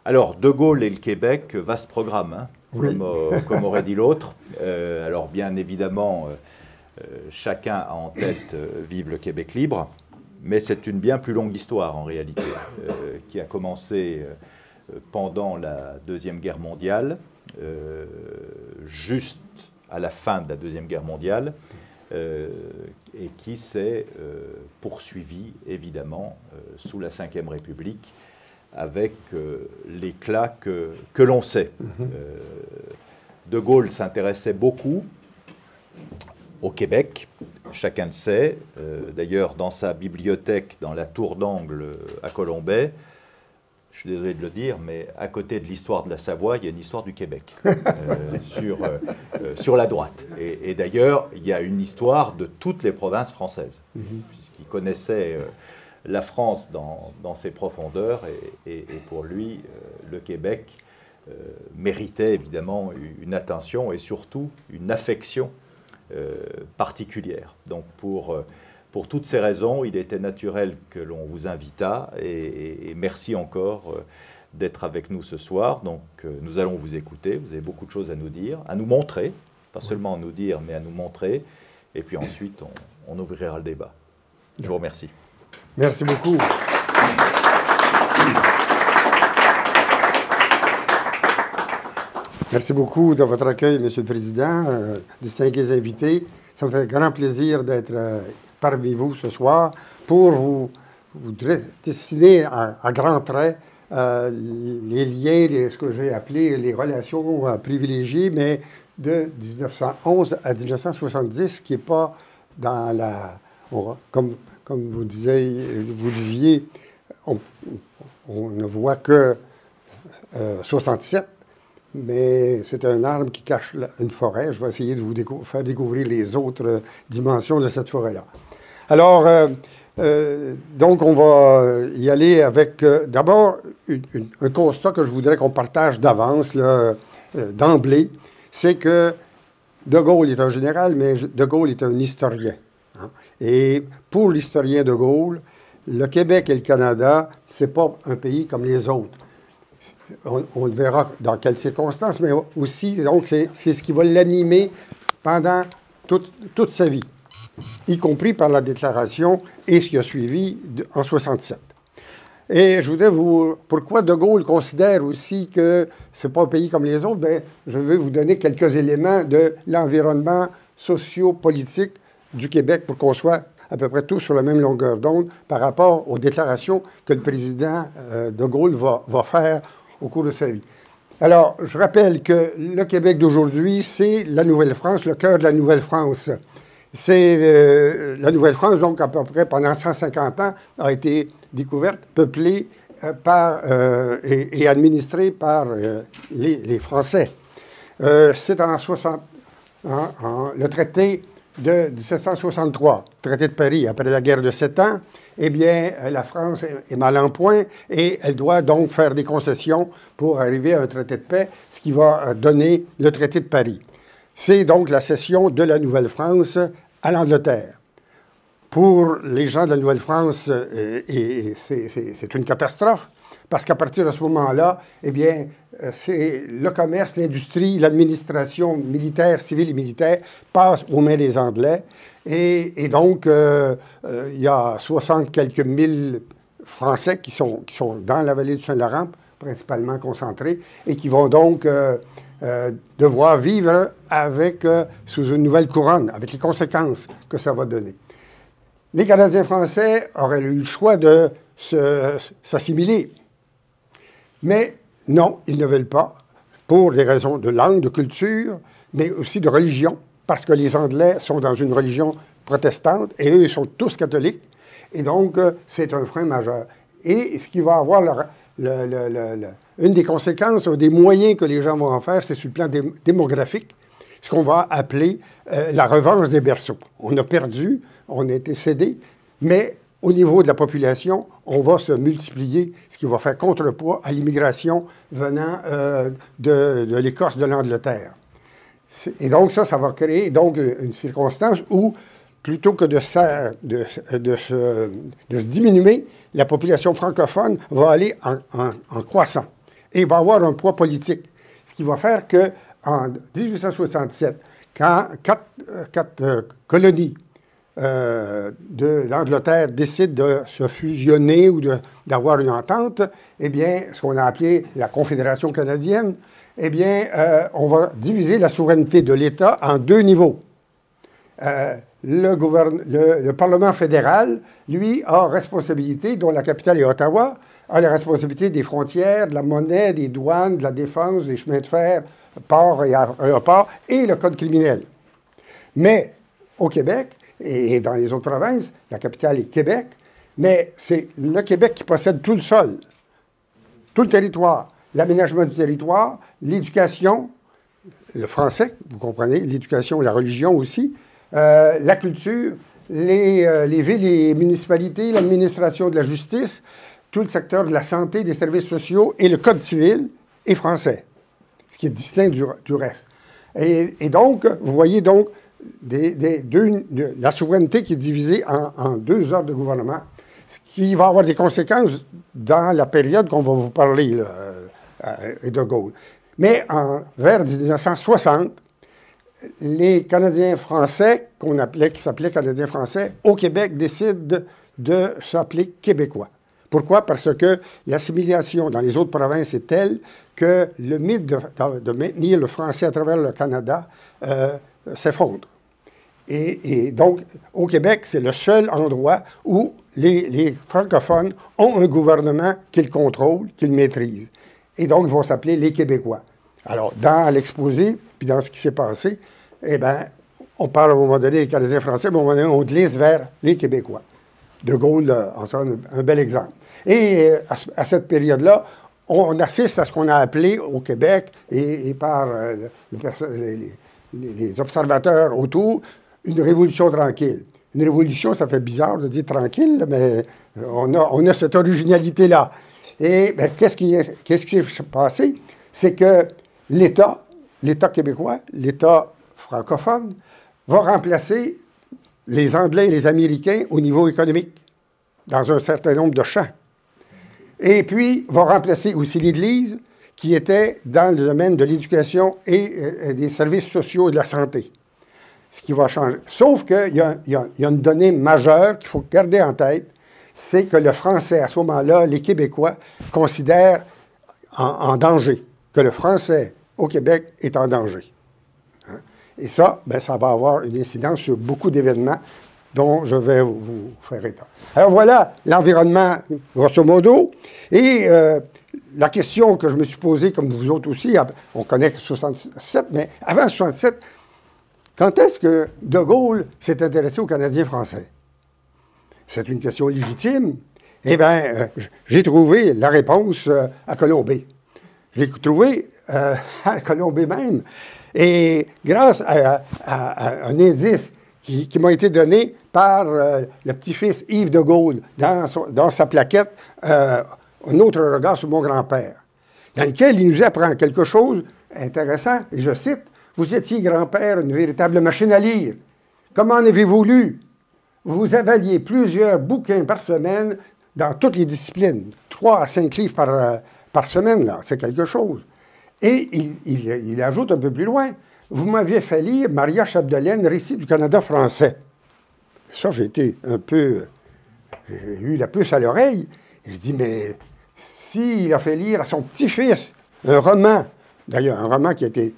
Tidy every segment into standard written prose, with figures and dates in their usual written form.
Alors, De Gaulle et le Québec, vaste programme, hein, Oui. comme aurait dit l'autre. Alors, bien évidemment, chacun a en tête Vive le Québec libre, mais c'est une bien plus longue histoire en réalité, qui a commencé pendant la Deuxième Guerre mondiale, juste à la fin de la Deuxième Guerre mondiale, et qui s'est poursuivie évidemment sous la Ve République, avec l'éclat que l'on sait. De Gaulle s'intéressait beaucoup au Québec, chacun le sait. D'ailleurs, dans sa bibliothèque, dans la tour d'angle à Colombey, je suis désolé de le dire, mais à côté de l'histoire de la Savoie, il y a une histoire du Québec sur la droite. Et d'ailleurs, il y a une histoire de toutes les provinces françaises, puisqu'il connaissait la France dans ses profondeurs, et pour lui, le Québec méritait évidemment une attention et surtout une affection particulière. Donc pour toutes ces raisons, il était naturel que l'on vous invitât, et merci encore d'être avec nous ce soir. Donc nous allons vous écouter, vous avez beaucoup de choses à nous dire, à nous montrer, pas seulement à nous dire, mais à nous montrer, et puis ensuite on ouvrira le débat. Je vous remercie. Merci beaucoup. Merci beaucoup de votre accueil, Monsieur le Président, distingués invités. Ça me fait grand plaisir d'être parmi vous ce soir pour vous dessiner à grands traits les liens, ce que j'ai appelé les relations privilégiées, mais de 1911 à 1970, qui n'est pas dans la... Comme vous disiez, on ne voit que 67, mais c'est un arbre qui cache une forêt. Je vais essayer de vous faire découvrir les autres dimensions de cette forêt-là. Alors, donc, on va y aller avec d'abord un constat que je voudrais qu'on partage d'avance, d'emblée, c'est que De Gaulle est un général, mais De Gaulle est un historien. Hein? Et pour l'historien De Gaulle, le Québec et le Canada, ce n'est pas un pays comme les autres. On le verra dans quelles circonstances, mais aussi, donc, c'est ce qui va l'animer pendant toute sa vie, y compris par la déclaration et ce qui a suivi en 67. Et je voudrais pourquoi De Gaulle considère aussi que ce n'est pas un pays comme les autres, bien, je vais vous donner quelques éléments de l'environnement socio-politique du Québec pour qu'on soit à peu près tous sur la même longueur d'onde par rapport aux déclarations que le président De Gaulle va faire au cours de sa vie. Alors, je rappelle que le Québec d'aujourd'hui, c'est la Nouvelle-France, le cœur de la Nouvelle-France. C'est la Nouvelle-France, donc à peu près pendant 150 ans, a été découverte, peuplée et administrée par les Français. C'est le traité de 1763, traité de Paris, après la guerre de 7 ans, eh bien, la France est mal en point et elle doit donc faire des concessions pour arriver à un traité de paix, ce qui va donner le traité de Paris. C'est donc la cession de la Nouvelle-France à l'Angleterre. Pour les gens de la Nouvelle-France, c'est une catastrophe, parce qu'à partir de ce moment-là, eh bien, c'est le commerce, l'industrie, l'administration militaire, civile et militaire passe aux mains des Anglais. Et donc, il y a 60 quelques mille Français qui sont dans la vallée du Saint-Laurent, principalement concentrés, et qui vont donc devoir vivre sous une nouvelle couronne, avec les conséquences que ça va donner. Les Canadiens français auraient eu le choix de s'assimiler. Mais non, ils ne veulent pas, pour des raisons de langue, de culture, mais aussi de religion, parce que les Anglais sont dans une religion protestante, et eux, ils sont tous catholiques, et donc c'est un frein majeur. Et ce qui va avoir une des conséquences, des moyens que les gens vont en faire, c'est sur le plan démographique, ce qu'on va appeler la revanche des berceaux. On a perdu, on a été cédé, mais au niveau de la population, on va se multiplier, ce qui va faire contrepoids à l'immigration venant de l'Écosse, de l'Angleterre. Et donc ça va créer donc une circonstance où, plutôt que de se diminuer, la population francophone va aller en croissant. et va avoir un poids politique. Ce qui va faire qu'en 1867, quand quatre colonies de l'Angleterre décident de se fusionner ou d'avoir une entente, eh bien, ce qu'on a appelé la Confédération canadienne, eh bien, on va diviser la souveraineté de l'État en deux niveaux. Le Parlement fédéral, lui, a responsabilité, dont la capitale est Ottawa, a la responsabilité des frontières, de la monnaie, des douanes, de la défense, des chemins de fer, ports et aéroports, et le code criminel. Mais au Québec et dans les autres provinces, la capitale est Québec, mais c'est le Québec qui possède tout le sol, tout le territoire, l'aménagement du territoire, l'éducation, le français, vous comprenez, l'éducation, la religion aussi, la culture, les villes et municipalités, l'administration de la justice, tout le secteur de la santé, des services sociaux et le code civil est français, ce qui est distinct du reste. Et donc, vous voyez donc la souveraineté qui est divisée en deux ordres de gouvernement, ce qui va avoir des conséquences dans la période qu'on va vous parler là, de Gaulle. Mais vers 1960, les Canadiens français, qui s'appelaient Canadiens français, au Québec, décident de s'appeler Québécois. Pourquoi? Parce que l'assimilation dans les autres provinces est telle que le mythe de maintenir le français à travers le Canada s'effondre. Et donc, au Québec, c'est le seul endroit où les francophones ont un gouvernement qu'ils contrôlent, qu'ils maîtrisent. Et donc, ils vont s'appeler les Québécois. Alors, dans l'exposé, puis dans ce qui s'est passé, eh bien, on parle à un moment donné des Canadiens français, mais à un moment donné, on glisse vers les Québécois. De Gaulle en sera un bel exemple. Et à cette période-là, on assiste à ce qu'on a appelé au Québec et par les observateurs autour, une révolution tranquille. Une révolution, ça fait bizarre de dire tranquille, mais on a cette originalité-là. Et bien, qu'est-ce qui s'est passé? C'est que l'État québécois, l'État francophone, va remplacer les Anglais et les Américains au niveau économique, dans un certain nombre de champs. Et puis, va remplacer aussi l'Église, qui était dans le domaine de l'éducation et des services sociaux et de la santé. Ce qui va changer. Sauf qu'il y a une donnée majeure qu'il faut garder en tête, c'est que le français, à ce moment-là, les Québécois considèrent en danger, que le français au Québec est en danger. Hein? Et ça, bien, ça va avoir une incidence sur beaucoup d'événements dont je vais vous faire état. Alors voilà l'environnement, grosso modo. Et la question que je me suis posée, comme vous autres aussi, on connaît 1967, mais avant 1967, quand est-ce que De Gaulle s'est intéressé aux Canadiens français? C'est une question légitime. Eh bien, j'ai trouvé la réponse à Colombey. Je l'ai trouvé à Colombey même. Et grâce à un indice qui m'a été donné par le petit-fils Yves de Gaulle dans sa plaquette, Un autre regard sur mon grand-père, dans lequel il nous apprend quelque chose intéressant, et je cite, « Vous étiez, grand-père, une véritable machine à lire. Comment en avez-vous lu? Vous avaliez plusieurs bouquins par semaine dans toutes les disciplines. 3 à 5 livres par semaine, là, c'est quelque chose. » Et il ajoute un peu plus loin, « Vous m'aviez fait lire Maria Chapdelaine, Récit du Canada français. » Ça, j'ai été un peu... J'ai eu la puce à l'oreille. Je dis, mais s'il a fait lire à son petit-fils un roman, d'ailleurs, un roman qui est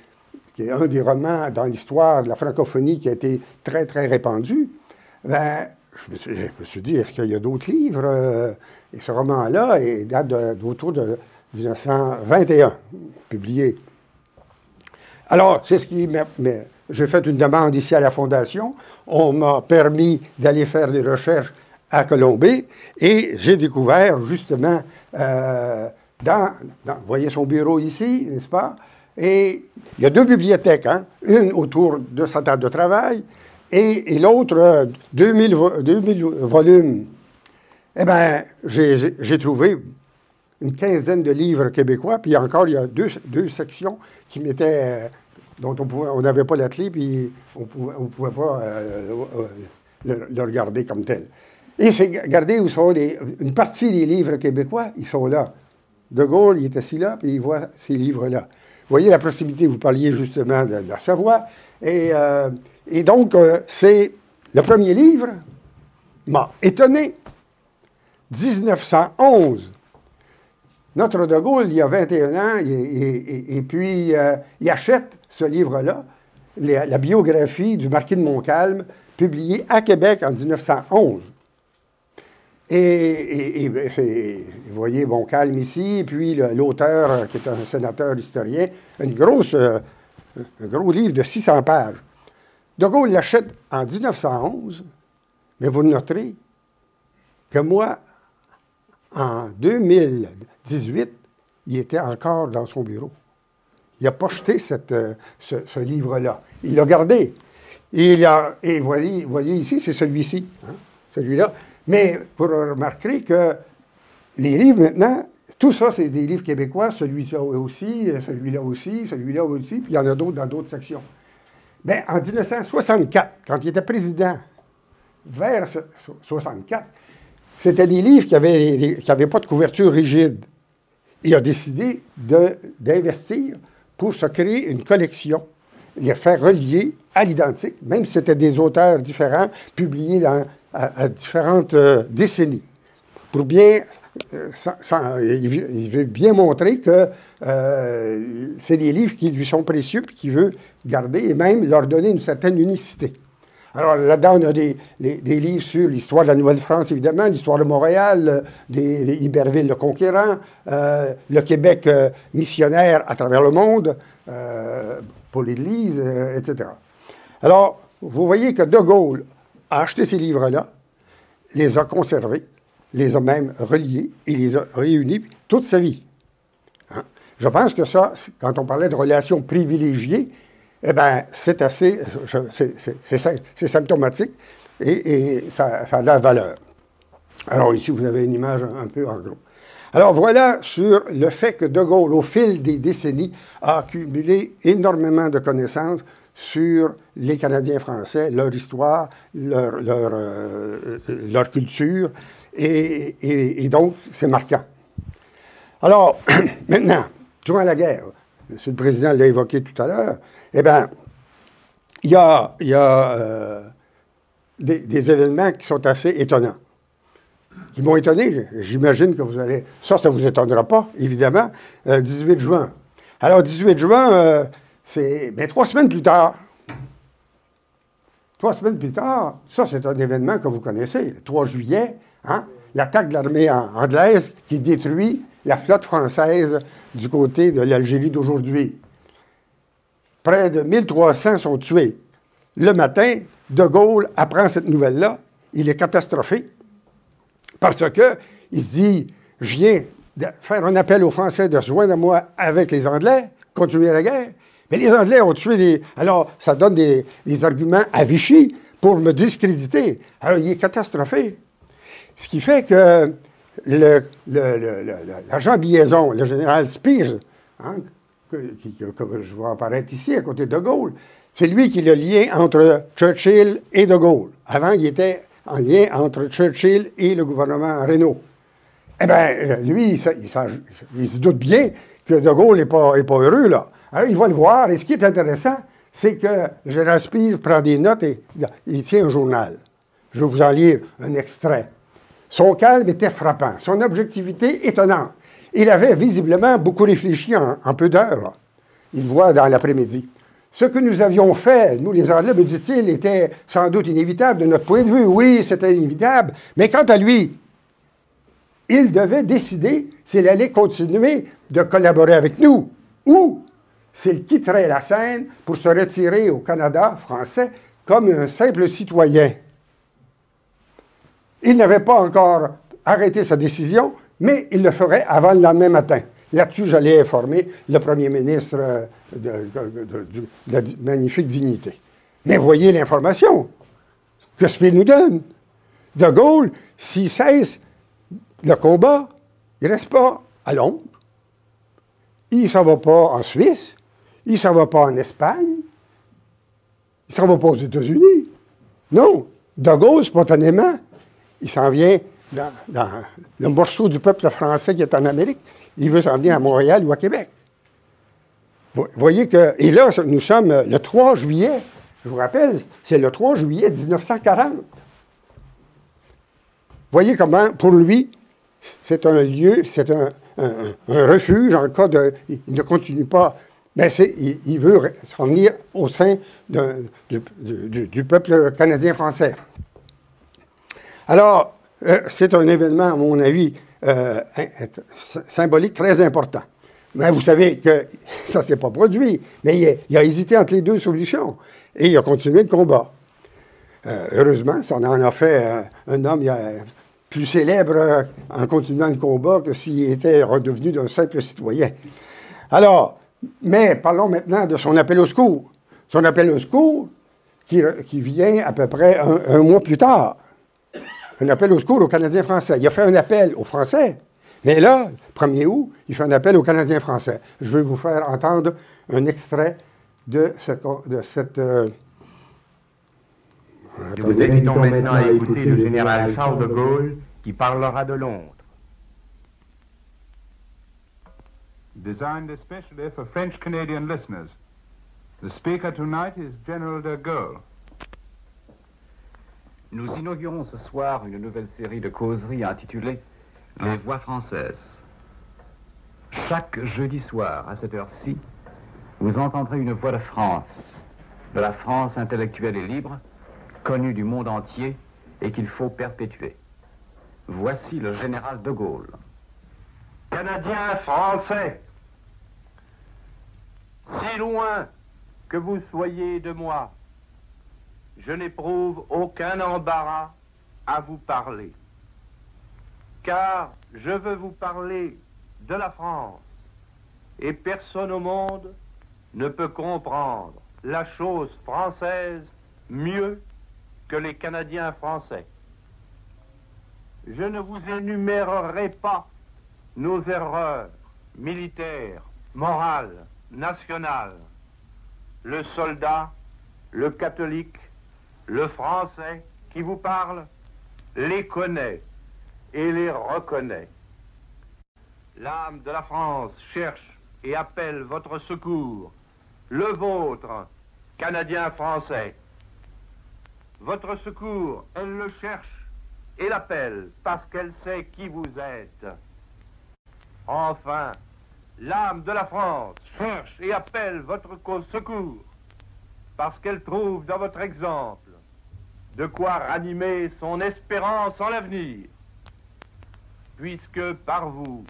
un des romans dans l'histoire de la francophonie qui a été très, très répandu, ben, je me suis dit, est-ce qu'il y a d'autres livres? Et ce roman-là date d'autour de 1921, publié. Alors, c'est ce qui m'a... J'ai fait une demande ici à la Fondation. On m'a permis d'aller faire des recherches à Colombey, et j'ai découvert, justement, vous voyez son bureau ici, n'est-ce pas? Et il y a 2 bibliothèques, hein? Une autour de sa table de travail, et l'autre, 2000 volumes. Eh bien, j'ai trouvé une quinzaine de livres québécois, puis encore, il y a deux sections qui m'étaient... dont on n'avait pas la clé, puis on ne pouvait pas le regarder comme tel. Et c'est, regardez où sont une partie des livres québécois, ils sont là. De Gaulle, il est assis là, puis il voit ces livres-là. Vous voyez la proximité, vous parliez justement de la Savoie. Et donc, c'est le premier livre m'a étonné. 1911. Notre De Gaulle, il y a 21 ans, et puis il achète ce livre-là, la biographie du marquis de Montcalm, publiée à Québec en 1911. Et vous voyez Montcalm ici, et puis l'auteur, qui est un sénateur historien, un gros livre de 600 pages. De Gaulle l'achète en 1911, mais vous noterez que moi, en 2018, il était encore dans son bureau. Il n'a pas jeté ce livre-là. Il l'a gardé. Et voyez ici, c'est celui-ci, hein, celui-là. Mais vous remarquerez que les livres maintenant, tout ça, c'est des livres québécois, celui-là aussi, celui-là aussi, celui-là aussi, puis il y en a d'autres dans d'autres sections. Bien, en 1964, quand il était président, vers 1964, c'était des livres qui n'avaient pas de couverture rigide. Il a décidé d'investir pour se créer une collection, les faire relier à l'identique, même si c'était des auteurs différents, publiés à différentes décennies. Pour bien, il veut bien montrer que c'est des livres qui lui sont précieux et qu'il veut garder et même leur donner une certaine unicité. Alors là-dedans, on a des livres sur l'histoire de la Nouvelle-France, évidemment, l'histoire de Montréal, Iberville le Conquérant, le Québec missionnaire à travers le monde, pour l'Église, etc. Alors, vous voyez que De Gaulle a acheté ces livres-là, les a conservés, les a même reliés et les a réunis toute sa vie. Hein? Je pense que ça, quand on parlait de relations privilégiées, eh bien, c'est assez, c'est symptomatique et ça a de la valeur. Alors ici, vous avez une image un peu en gros. Alors voilà sur le fait que De Gaulle, au fil des décennies, a accumulé énormément de connaissances sur les Canadiens français, leur histoire, leur culture, et donc c'est marquant. Alors, maintenant, durant la guerre, M. le Président l'a évoqué tout à l'heure, eh bien, il y a des événements qui sont assez étonnants, qui m'ont étonné. J'imagine que vous allez... Ça ne vous étonnera pas, évidemment. 18 juin. Alors, 18 juin, c'est 3 semaines plus tard. 3 semaines plus tard, ça, c'est un événement que vous connaissez. Le 3 juillet, hein, l'attaque de l'armée anglaise qui détruit la flotte française du côté de l'Algérie d'aujourd'hui. Près de 1300 sont tués. Le matin, De Gaulle apprend cette nouvelle-là. Il est catastrophé parce qu'il se dit, je viens de faire un appel aux Français de se joindre à moi avec les Anglais, continuer la guerre. Mais les Anglais ont tué des... Alors, ça donne des arguments à Vichy pour me discréditer. Alors, il est catastrophé. Ce qui fait que l'agent de liaison, le général Spears, hein, que je vois apparaître ici, à côté de Gaulle, c'est lui qui est le lien entre Churchill et De Gaulle. Avant, il était en lien entre Churchill et le gouvernement Reynaud. Eh bien, lui, il se doute bien que De Gaulle n'est pas heureux, là. Alors, il va le voir, et ce qui est intéressant, c'est que le général Spears prend des notes et il tient un journal. Je vais vous en lire un extrait. Son calme était frappant, son objectivité étonnante. Il avait visiblement beaucoup réfléchi en peu d'heures. Il voit dans l'après-midi. Ce que nous avions fait, nous les Anglais, me dit-il, était sans doute inévitable de notre point de vue. Oui, c'était inévitable. Mais quant à lui, il devait décider s'il allait continuer de collaborer avec nous ou s'il quitterait la scène pour se retirer au Canada français comme un simple citoyen. Il n'avait pas encore arrêté sa décision, mais il le ferait avant le lendemain matin. Là-dessus, j'allais informer le premier ministre de la magnifique dignité. Mais voyez l'information que Spears nous donne. De Gaulle, s'il cesse le combat, il ne reste pas à Londres. Il ne s'en va pas en Suisse. Il ne s'en va pas en Espagne. Il ne s'en va pas aux États-Unis. Non. De Gaulle, spontanément, il s'en vient dans le morceau du peuple français qui est en Amérique. il veut s'en venir à Montréal ou à Québec. Vous voyez que... Et là, nous sommes le 3 juillet. Je vous rappelle, c'est le 3 juillet 1940. Voyez comment, pour lui, c'est un lieu, c'est un refuge en cas de... Il ne continue pas. Mais il veut s'en venir au sein du peuple canadien-français. Alors, c'est un événement, à mon avis, symbolique très important. Mais vous savez que ça ne s'est pas produit. Mais il a hésité entre les deux solutions. Et il a continué le combat. Heureusement, ça en a fait un homme plus célèbre en continuant le combat que s'il était redevenu d'un simple citoyen. Alors, mais parlons maintenant de son appel au secours. Son appel au secours qui vient à peu près un mois plus tard. Un appel au secours aux Canadiens français. Il a fait un appel aux Français, mais là, 1er août, il fait un appel aux Canadiens français. Je vais vous faire entendre un extrait de cette... Nous invitons maintenant à écouter le général Charles de Gaulle qui parlera de Londres. Designed especially for French-Canadian listeners. The speaker tonight is General de Gaulle. Nous inaugurons ce soir une nouvelle série de causeries intitulée « Les voix françaises ». Chaque jeudi soir, à cette heure-ci, vous entendrez une voix de la France intellectuelle et libre, connue du monde entier et qu'il faut perpétuer. Voici le général de Gaulle. Canadiens français, si loin que vous soyez de moi, je n'éprouve aucun embarras à vous parler, car je veux vous parler de la France, et personne au monde ne peut comprendre la chose française mieux que les Canadiens français. Je ne vous énumérerai pas nos erreurs militaires, morales, nationales. Le soldat, le catholique, le français qui vous parle les connaît et les reconnaît. L'âme de la France cherche et appelle votre secours, le vôtre, Canadiens français. Votre secours, elle le cherche et l'appelle parce qu'elle sait qui vous êtes. Enfin, l'âme de la France cherche et appelle votre secours parce qu'elle trouve dans votre exemple de quoi ranimer son espérance en l'avenir, puisque par vous,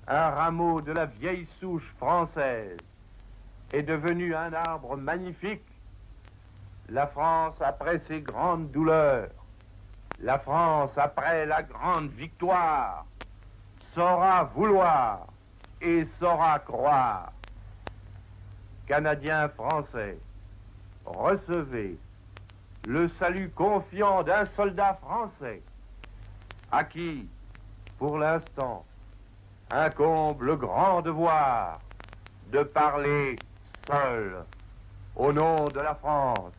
un rameau de la vieille souche française est devenu un arbre magnifique. La France, après ses grandes douleurs, la France, après la grande victoire, saura vouloir et saura croire. Canadiens français, recevez le salut confiant d'un soldat français à qui, pour l'instant, incombe le grand devoir de parler seul au nom de la France.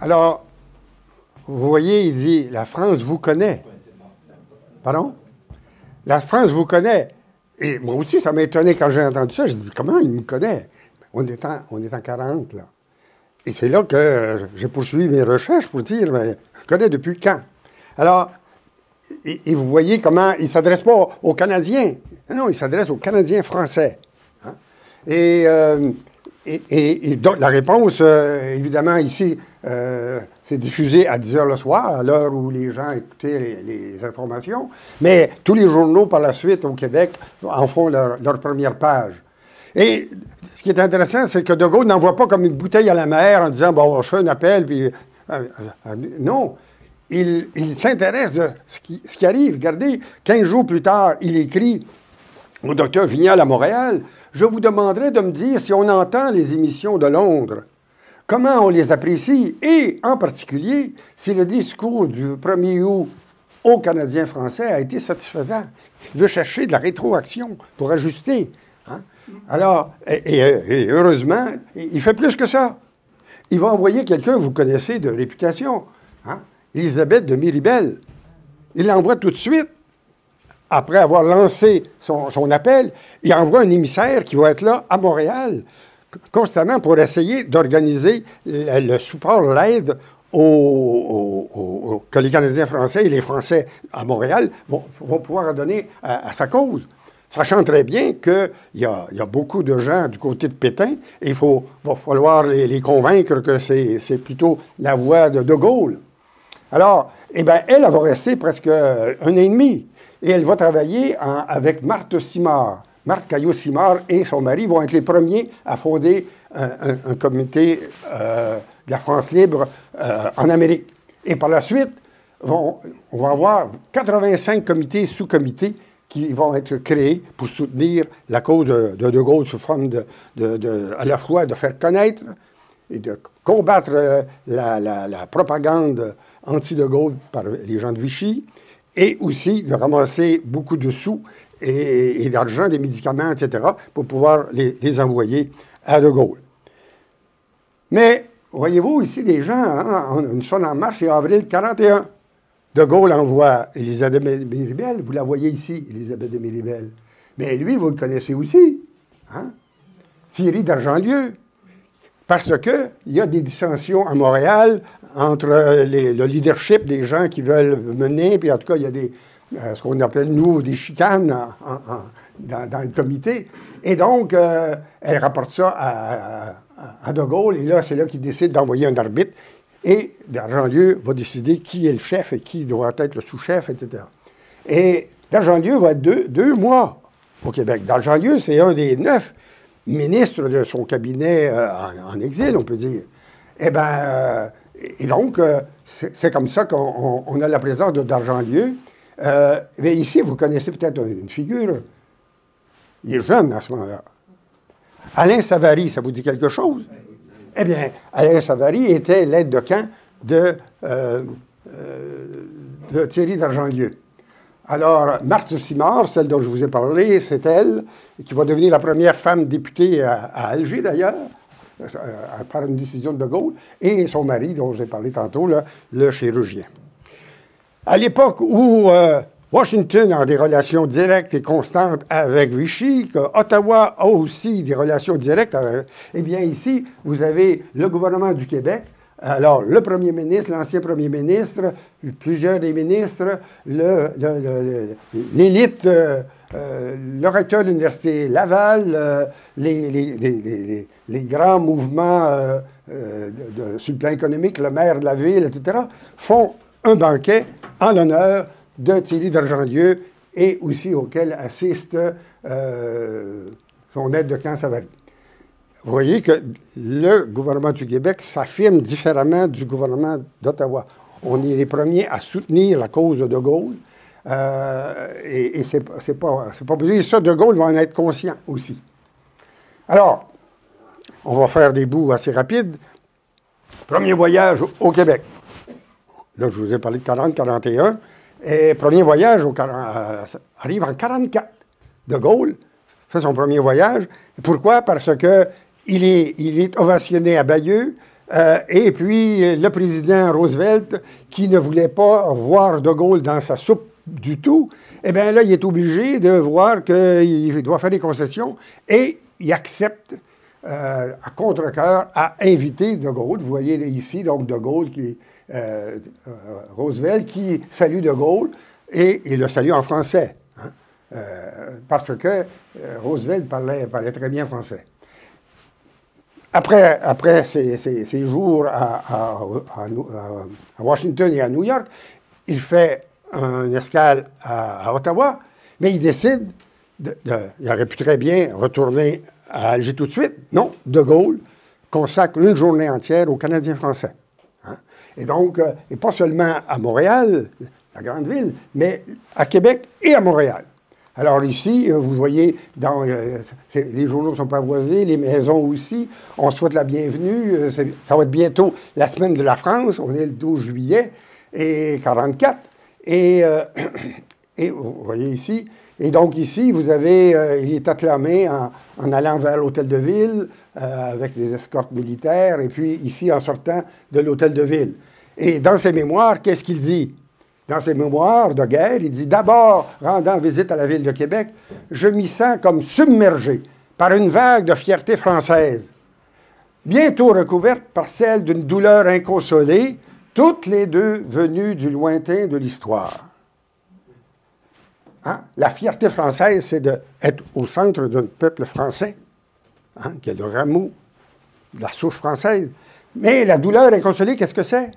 Alors, vous voyez, il dit, la France vous connaît. Pardon? La France vous connaît. Et moi aussi, ça m'a étonné quand j'ai entendu ça. J'ai dit, comment il me connaît? On est en 40, là. Et c'est là que j'ai poursuivi mes recherches pour dire, mais je connais depuis quand? Alors, et vous voyez comment il ne s'adresse pas aux Canadiens. Non, il s'adresse aux Canadiens français. Hein? Et donc, la réponse, évidemment, ici, c'est diffusé à 10 h le soir, à l'heure où les gens écoutaient les informations. Mais tous les journaux, par la suite, au Québec, en font leur première page. Et ce qui est intéressant, c'est que De Gaulle n'envoie pas comme une bouteille à la mer en disant, bon, je fais un appel, puis... non, il s'intéresse de ce qui arrive. Regardez, 15 jours plus tard, il écrit au docteur Vignal à Montréal, « Je vous demanderai de me dire si on entend les émissions de Londres, comment on les apprécie, et en particulier, si le discours du 1er août aux Canadiens français a été satisfaisant. Il veut chercher de la rétroaction pour ajuster. Hein? Alors, et heureusement, il fait plus que ça. Il va envoyer quelqu'un que vous connaissez de réputation, hein? Élisabeth de Miribel. Il l'envoie tout de suite après avoir lancé son appel, il envoie un émissaire qui va être là à Montréal constamment pour essayer d'organiser le support, l'aide que les Canadiens français et les Français à Montréal vont pouvoir donner à sa cause. Sachant très bien qu'il y a beaucoup de gens du côté de Pétain et va falloir les convaincre que c'est plutôt la voie de De Gaulle. Alors, eh bien, elle va rester presque 1 an et demi. Et elle va travailler avec Marthe Simard. Marthe Caillot-Simard et son mari vont être les premiers à fonder un comité de la France libre en Amérique. Et par la suite, on va avoir 85 comités, sous-comités qui vont être créés pour soutenir la cause de Gaulle sous forme à la fois de faire connaître et de combattre la propagande anti-De Gaulle par les gens de Vichy, et aussi de ramasser beaucoup de sous et d'argent, des médicaments, etc., pour pouvoir les envoyer à De Gaulle. Mais, voyez-vous, ici, des gens, hein, nous sommes en mars et avril 1941. De Gaulle envoie Élisabeth de Miribel, vous la voyez ici, Élisabeth de Miribel. Mais lui, vous le connaissez aussi, hein? Thierry d'Argentlieu. Parce qu'il y a des dissensions à Montréal entre le leadership des gens qui veulent mener, puis en tout cas, il y a ce qu'on appelle, nous, des chicanes dans le comité. Et donc, elle rapporte ça à De Gaulle, et là, c'est là qu'il décide d'envoyer un arbitre, et d'Argentlieu va décider qui est le chef et qui doit être le sous-chef, etc. Et d'Argentlieu va être deux mois au Québec. D'Argentlieu, c'est un des 9 ministre de son cabinet en exil, on peut dire. Eh bien, et donc, c'est comme ça qu'on a la présence d'Argentlieu. Mais ici, vous connaissez peut-être une figure. Il est jeune à ce moment-là. Alain Savary, ça vous dit quelque chose? Eh bien, Alain Savary était l'aide de camp de Thierry d'Argentlieu. Alors, Marthe Simard, celle dont je vous ai parlé, c'est elle, qui va devenir la première femme députée à Alger, d'ailleurs, par une décision de De Gaulle, et son mari, dont j'ai parlé tantôt, là, le chirurgien. À l'époque où Washington a des relations directes et constantes avec Vichy, que Ottawa a aussi des relations directes, eh bien ici, vous avez le gouvernement du Québec. Alors, le premier ministre, l'ancien premier ministre, plusieurs des ministres, l'élite, le recteur de l'Université Laval, les grands mouvements sur le plan économique, le maire de la ville, etc., font un banquet en l'honneur de Thierry d'Argentlieu et aussi auquel assiste son aide de camp Savary. Vous voyez que le gouvernement du Québec s'affirme différemment du gouvernement d'Ottawa. On est les premiers à soutenir la cause de Gaulle. Et c'est pas possible. Et ça, De Gaulle va en être conscient aussi. Alors, on va faire des bouts assez rapides. Premier voyage au Québec. Là, je vous ai parlé de 40-41. Et premier voyage arrive en 1944. De Gaulle fait son premier voyage. Pourquoi? Parce que il est ovationné à Bayeux, et puis le président Roosevelt, qui ne voulait pas voir De Gaulle dans sa soupe du tout, eh bien là, il est obligé de voir qu'il doit faire des concessions, et il accepte, à contre-cœur, à inviter De Gaulle. Vous voyez ici, donc, De Gaulle, Roosevelt, qui salue De Gaulle, et le salue en français, hein, parce que Roosevelt parlait très bien français. Après ces jours à Washington et à New York, il fait une escale à Ottawa, mais il décide, il aurait pu très bien retourner à Alger tout de suite. Non, De Gaulle consacre une journée entière aux Canadiens français. Hein? Et donc, et pas seulement à Montréal, la grande ville, mais à Québec et à Montréal. Alors ici, vous voyez, les journaux ne sont pas voisés, les maisons aussi. On souhaite la bienvenue. Ça va être bientôt la semaine de la France. On est le 12 juillet et 44. Et vous voyez ici. Et donc ici, vous avez, il est acclamé en allant vers l'hôtel de ville avec des escortes militaires. Et puis ici, en sortant de l'hôtel de ville. Et dans ses mémoires, qu'est-ce qu'il dit? dans ses mémoires de guerre, il dit « D'abord, rendant visite à la ville de Québec, je m'y sens comme submergé par une vague de fierté française, bientôt recouverte par celle d'une douleur inconsolée, toutes les deux venues du lointain de l'histoire. » Hein? La fierté française, c'est d'être au centre d'un peuple français, hein, qui est le rameau de la souche française. Mais la douleur inconsolée, qu'est-ce que c'est?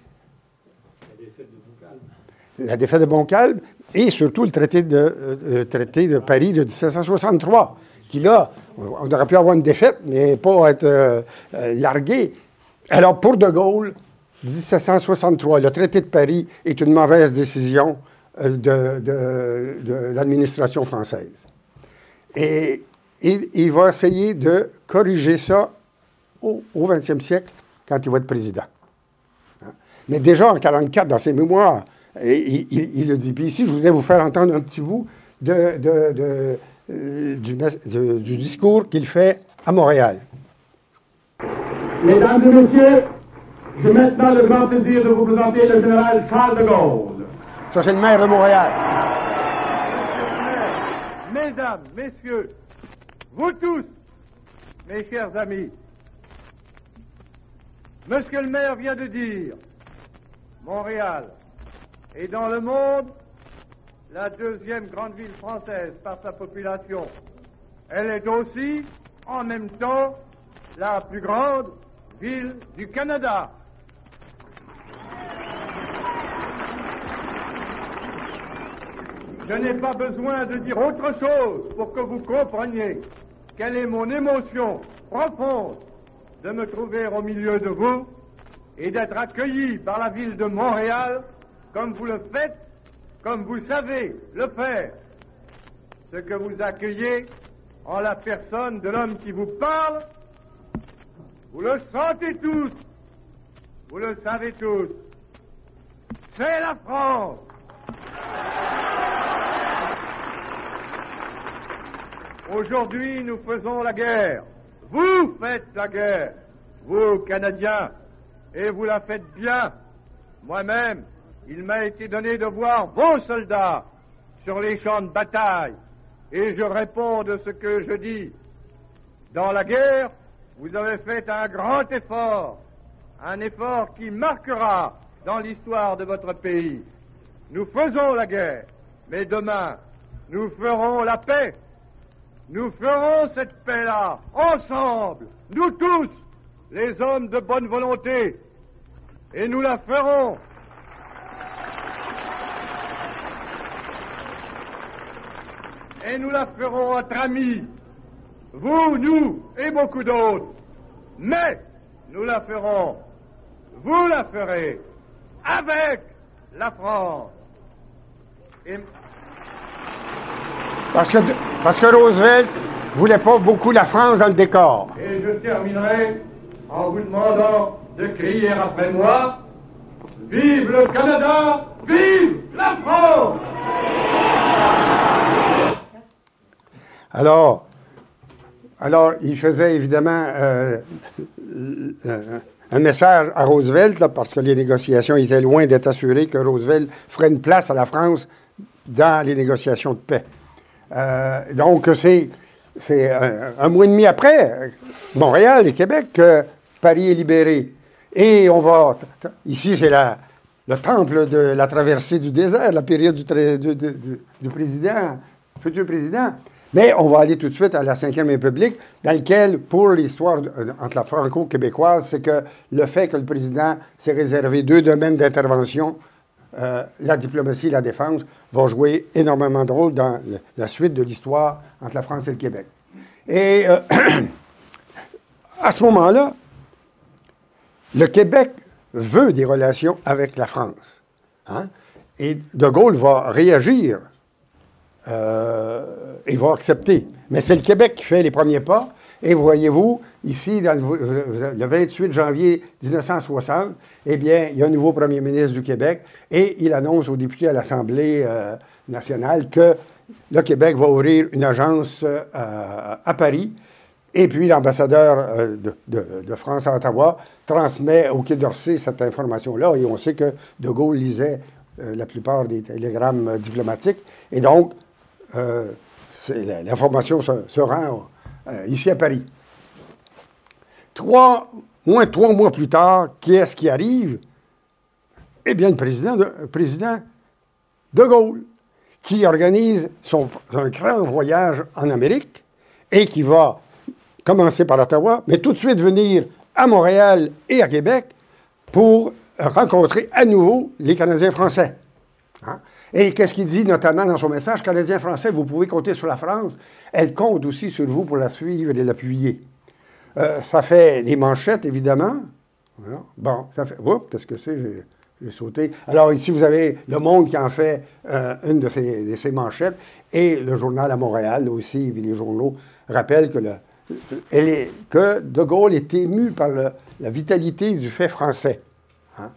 La défaite de Montcalm et surtout le traité de Paris de 1763, qui là, on aurait pu avoir une défaite, mais pas être largué. Alors, pour De Gaulle, 1763, le traité de Paris est une mauvaise décision de l'administration française. Et il va essayer de corriger ça au XXe siècle, quand il va être président. Hein? Mais déjà, en 1944, dans ses mémoires, il le dit. Puis ici, je voudrais vous faire entendre un petit bout du discours qu'il fait à Montréal. Mesdames et messieurs, j'ai maintenant le grand plaisir de vous présenter le général Charles de Gaulle. Ça, c'est le maire de Montréal. Mesdames, messieurs, vous tous, mes chers amis, monsieur le maire vient de dire, Montréal est dans le monde la deuxième grande ville française par sa population. Elle est aussi, en même temps, la plus grande ville du Canada. Je n'ai pas besoin de dire autre chose pour que vous compreniez quelle est mon émotion profonde de me trouver au milieu de vous et d'être accueilli par la ville de Montréal comme vous le faites, comme vous savez le faire. Ce que vous accueillez en la personne de l'homme qui vous parle, vous le sentez tous, vous le savez tous, c'est la France. Aujourd'hui, nous faisons la guerre. Vous faites la guerre, vous, Canadiens, et vous la faites bien. Moi-même, il m'a été donné de voir vos soldats sur les champs de bataille, et je réponds de ce que je dis. Dans la guerre, vous avez fait un grand effort, un effort qui marquera dans l'histoire de votre pays. Nous faisons la guerre, mais demain, nous ferons la paix. Nous ferons cette paix-là, ensemble, nous tous, les hommes de bonne volonté, et nous la ferons. Et nous la ferons entre amis, vous, nous et beaucoup d'autres. Mais nous la ferons, vous la ferez, avec la France. Et... Parce que Roosevelt ne voulait pas beaucoup la France dans le décor. Et je terminerai en vous demandant de crier après moi « Vive le Canada, vive la France !» Alors, il faisait évidemment un message à Roosevelt, là, parce que les négociations étaient loin d'être assurées que Roosevelt ferait une place à la France dans les négociations de paix. Donc, c'est un mois et demi après, Montréal et Québec, que Paris est libéré. Et on va... Ici, c'est le temple de la traversée du désert, la période du président, futur président. Mais on va aller tout de suite à la Ve République, dans laquelle, pour l'histoire entre la franco-québécoise, c'est que le fait que le président s'est réservé 2 domaines d'intervention, la diplomatie et la défense, va jouer énormément de rôle dans la suite de l'histoire entre la France et le Québec. Et à ce moment-là, le Québec veut des relations avec la France. Hein? Et De Gaulle va réagir et va accepter. Mais c'est le Québec qui fait les premiers pas. Et voyez-vous, ici, le 28 janvier 1960, eh bien, il y a un nouveau premier ministre du Québec et il annonce aux députés à l'Assemblée nationale que le Québec va ouvrir une agence à Paris. Et puis, l'ambassadeur de France à Ottawa transmet au Quai d'Orsay cette information-là. Et on sait que De Gaulle lisait la plupart des télégrammes diplomatiques. Et donc, l'information se rend ici à Paris. Moins de 3 mois plus tard, qui est-ce qui arrive? Eh bien, le président de Gaulle, qui organise un grand voyage en Amérique et qui va commencer par Ottawa, mais tout de suite venir à Montréal et à Québec pour rencontrer à nouveau les Canadiens français. Hein? Et qu'est-ce qu'il dit notamment dans son message? Canadiens français, vous pouvez compter sur la France. Elle compte aussi sur vous pour la suivre et l'appuyer. Ça fait des manchettes, évidemment. Voilà. Bon, ça fait... Oups, qu'est-ce que c'est? J'ai sauté. Alors, ici, vous avez Le Monde qui en fait une de ces manchettes. Et le journal à Montréal, aussi, et les journaux rappellent que De Gaulle est ému par la vitalité du fait français, hein,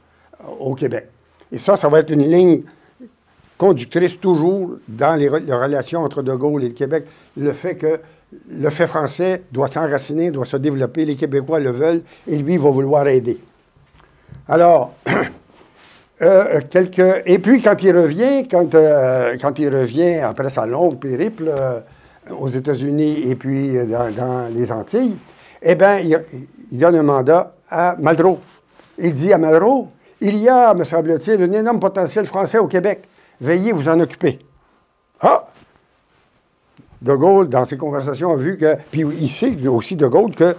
au Québec. Et ça va être une ligne conductrice toujours dans les relations entre De Gaulle et le Québec. Le fait que le fait français doit s'enraciner, doit se développer, les Québécois le veulent, et lui, il va vouloir aider. Alors, et puis quand il revient après sa longue périple aux États-Unis et puis dans les Antilles, eh bien, il donne un mandat à Malraux. Il dit à Malraux, il y a, me semble-t-il, un énorme potentiel français au Québec. Veuillez vous en occuper. Ah! De Gaulle, dans ses conversations, a vu que... Puis il sait aussi, De Gaulle, que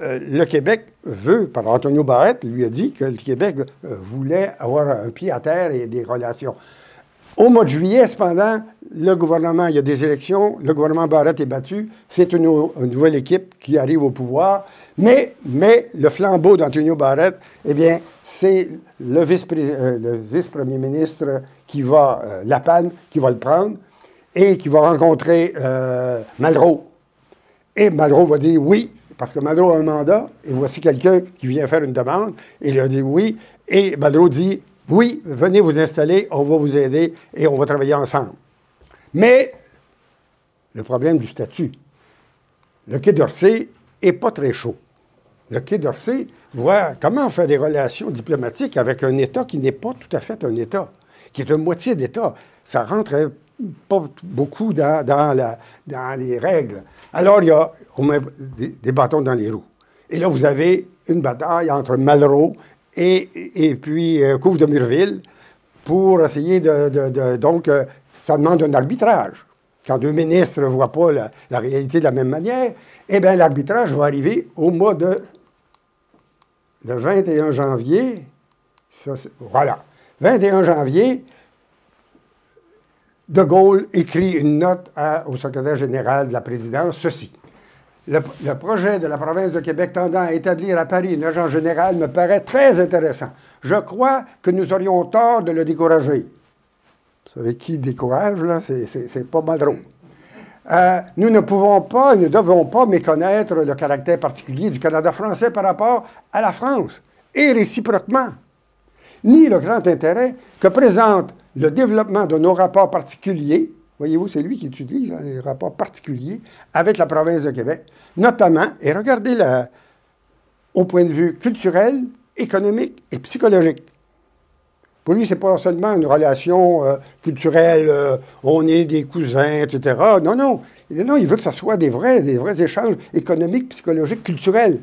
le Québec veut, par Antonio Barrette, lui a dit que le Québec voulait avoir un pied à terre et des relations. Au mois de juillet, cependant, le gouvernement, il y a des élections, le gouvernement Barrette est battu, c'est une nouvelle équipe qui arrive au pouvoir, mais le flambeau d'Antonio Barrette, eh bien, c'est le vice-premier ministre qui va, Lapanne, qui va le prendre et qui va rencontrer Malraux. Et Malraux va dire oui, parce que Malraux a un mandat, et voici quelqu'un qui vient faire une demande, et il a dit oui, et Malraux dit oui, venez vous installer, on va vous aider et on va travailler ensemble. Mais le problème du statut, le Quai d'Orsay n'est pas très chaud. Le Quai d'Orsay voit comment on fait des relations diplomatiques avec un État qui n'est pas tout à fait un État, qui est une moitié d'État. Ça rentre pas beaucoup dans les règles. Alors, on met des bâtons dans les roues. Et là, vous avez une bataille entre Malraux et puis Couve de Murville pour essayer donc, ça demande un arbitrage. Quand deux ministres ne voient pas la réalité de la même manière, eh bien, l'arbitrage va arriver au mois de... Le 21 janvier, voilà. 21 janvier, De Gaulle écrit une note au secrétaire général de la présidence, ceci. Le projet de la province de Québec tendant à établir à Paris une agence générale me paraît très intéressant. Je crois que nous aurions tort de le décourager. Vous savez qui décourage, là? C'est pas Malraux. Nous ne pouvons pas, ne devons pas méconnaître le caractère particulier du Canada français par rapport à la France, et réciproquement, ni le grand intérêt que présente le développement de nos rapports particuliers, voyez-vous, c'est lui qui utilise les rapports particuliers avec la province de Québec, notamment, et regardez au point de vue culturel, économique et psychologique. Pour lui, ce n'est pas seulement une relation culturelle, on est des cousins, etc. Non, non. Non, il veut que ce soit des vrais échanges économiques, psychologiques, culturels.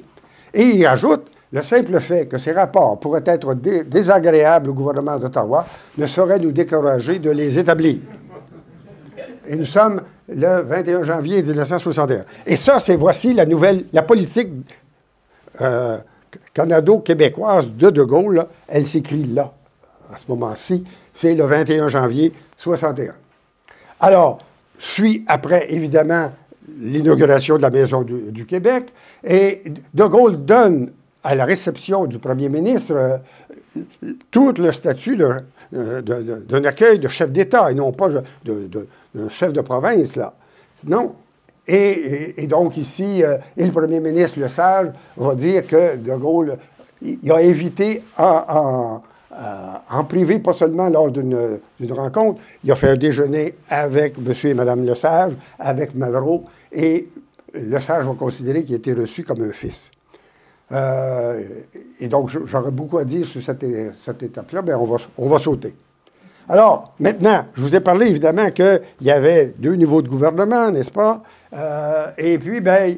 Et il ajoute, le simple fait que ces rapports pourraient être désagréables au gouvernement d'Ottawa ne saurait nous décourager de les établir. Et nous sommes le 21 janvier 1961. Et ça, voici la politique canado-québécoise de Gaulle, là, elle s'écrit là. À ce moment-ci, c'est le 21 janvier 61. Alors, suit après, évidemment, l'inauguration de la Maison du Québec, et De Gaulle donne à la réception du premier ministre tout le statut d'un accueil de chef d'État, et non pas de chef de province, là. Non. Et donc ici, et le premier ministre Lesage va dire que De Gaulle, il a évité en privé, pas seulement lors d'une rencontre, il a fait un déjeuner avec M. et Mme Lesage, avec Malraux, et Lesage va considérer qu'il a été reçu comme un fils. Et donc, j'aurais beaucoup à dire sur cette étape-là, mais on va sauter. Alors, maintenant, je vous ai parlé évidemment qu'il y avait 2 niveaux de gouvernement, n'est-ce pas? Et puis, ben,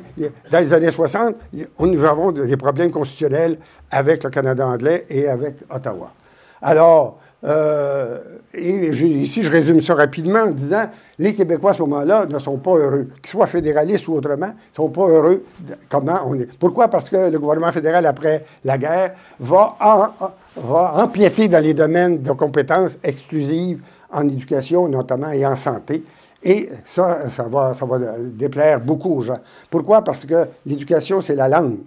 dans les années 60, nous avons des problèmes constitutionnels avec le Canada anglais et avec Ottawa. Alors, ici, je résume ça rapidement en disant les Québécois, à ce moment-là, ne sont pas heureux. Qu'ils soient fédéralistes ou autrement, ne sont pas heureux comment on est. Pourquoi? Parce que le gouvernement fédéral, après la guerre, va empiéter dans les domaines de compétences exclusives en éducation, notamment, et en santé. Et ça va déplaire beaucoup aux gens. Pourquoi? Parce que l'éducation, c'est la langue.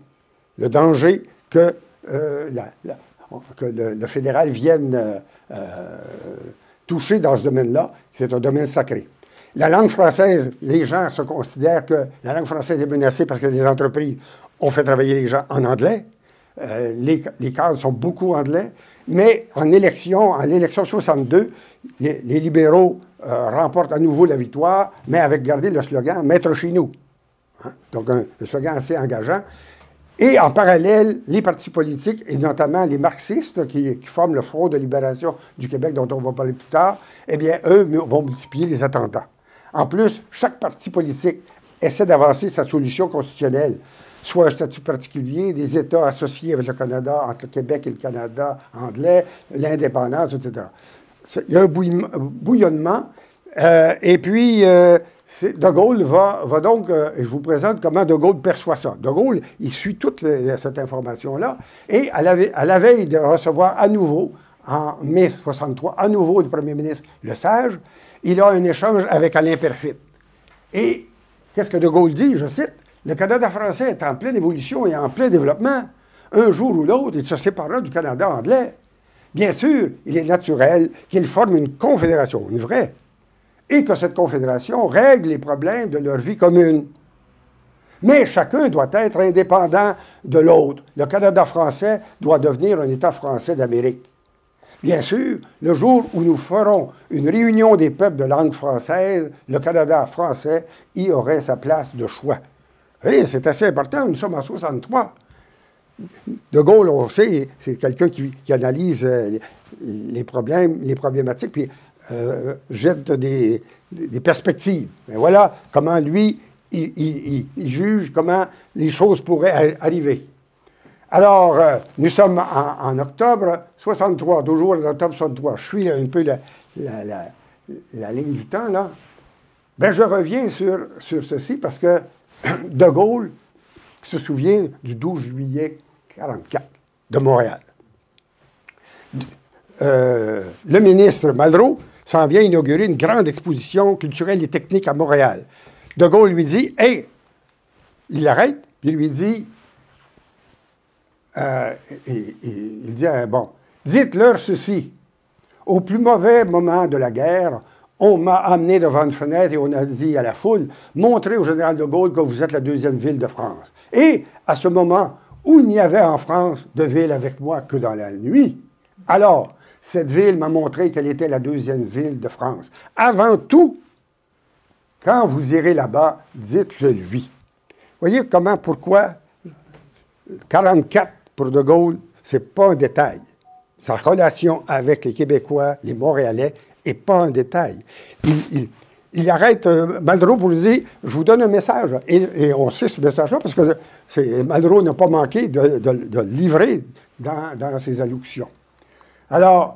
Le danger que le fédéral vienne toucher dans ce domaine-là, c'est un domaine sacré. La langue française, les gens se considèrent que la langue française est menacée parce que les entreprises ont fait travailler les gens en anglais. Les cadres sont beaucoup anglais. Mais en élection 62, les libéraux remportent à nouveau la victoire, mais avec gardé le slogan « Maître chez nous ». Hein? Donc, un slogan assez engageant. Et en parallèle, les partis politiques, et notamment les marxistes qui forment le Front de libération du Québec, dont on va parler plus tard, eh bien, eux vont multiplier les attentats. En plus, chaque parti politique essaie d'avancer sa solution constitutionnelle, soit un statut particulier, des États associés avec le Canada, entre le Québec et le Canada anglais, l'indépendance, etc. Il y a un bouillonnement. Et puis, De Gaulle va donc, je vous présente comment De Gaulle perçoit ça. De Gaulle, il suit toute cette information-là, et à la veille de recevoir à nouveau, en mai 63, à nouveau le premier ministre Lesage, il a un échange avec Alain Peyrefitte. Et qu'est-ce que De Gaulle dit? Je cite, « Le Canada français est en pleine évolution et en plein développement. Un jour ou l'autre, il se séparera du Canada anglais. Bien sûr, il est naturel qu'il forme une confédération, une vraie, et que cette confédération règle les problèmes de leur vie commune. Mais chacun doit être indépendant de l'autre. Le Canada français doit devenir un État français d'Amérique. Bien sûr, le jour où nous ferons une réunion des peuples de langue française, le Canada français y aurait sa place de choix. » Et c'est assez important, nous sommes en 63. De Gaulle, on sait, c'est quelqu'un qui analyse les problématiques, puis jette des perspectives. Mais voilà comment lui, il juge comment les choses pourraient arriver. Alors, nous sommes en octobre 63, toujours en octobre 63. Je suis un peu la ligne du temps, là. Ben, je reviens sur ceci parce que De Gaulle se souvient du 12 juillet 1944 de Montréal. Le ministre Malraux s'en vient inaugurer une grande exposition culturelle et technique à Montréal. De Gaulle lui dit « Hey! » Il l'arrête, puis il lui dit il dit « Bon, dites-leur ceci. Au plus mauvais moment de la guerre, on m'a amené devant une fenêtre et on a dit à la foule, montrez au général de Gaulle que vous êtes la 2e ville de France. Et à ce moment où il n'y avait en France de ville avec moi que dans la nuit, alors cette ville m'a montré qu'elle était la 2e ville de France. Avant tout, quand vous irez là-bas, dites-le lui. » Voyez pourquoi 44 pour De Gaulle, c'est pas un détail. Sa relation avec les Québécois, les Montréalais, n'est pas un détail. Il arrête Malraux pour lui dire « Je vous donne un message. » Et on sait ce message-là parce que Malraux n'a pas manqué de le livrer dans ses allocutions. Alors,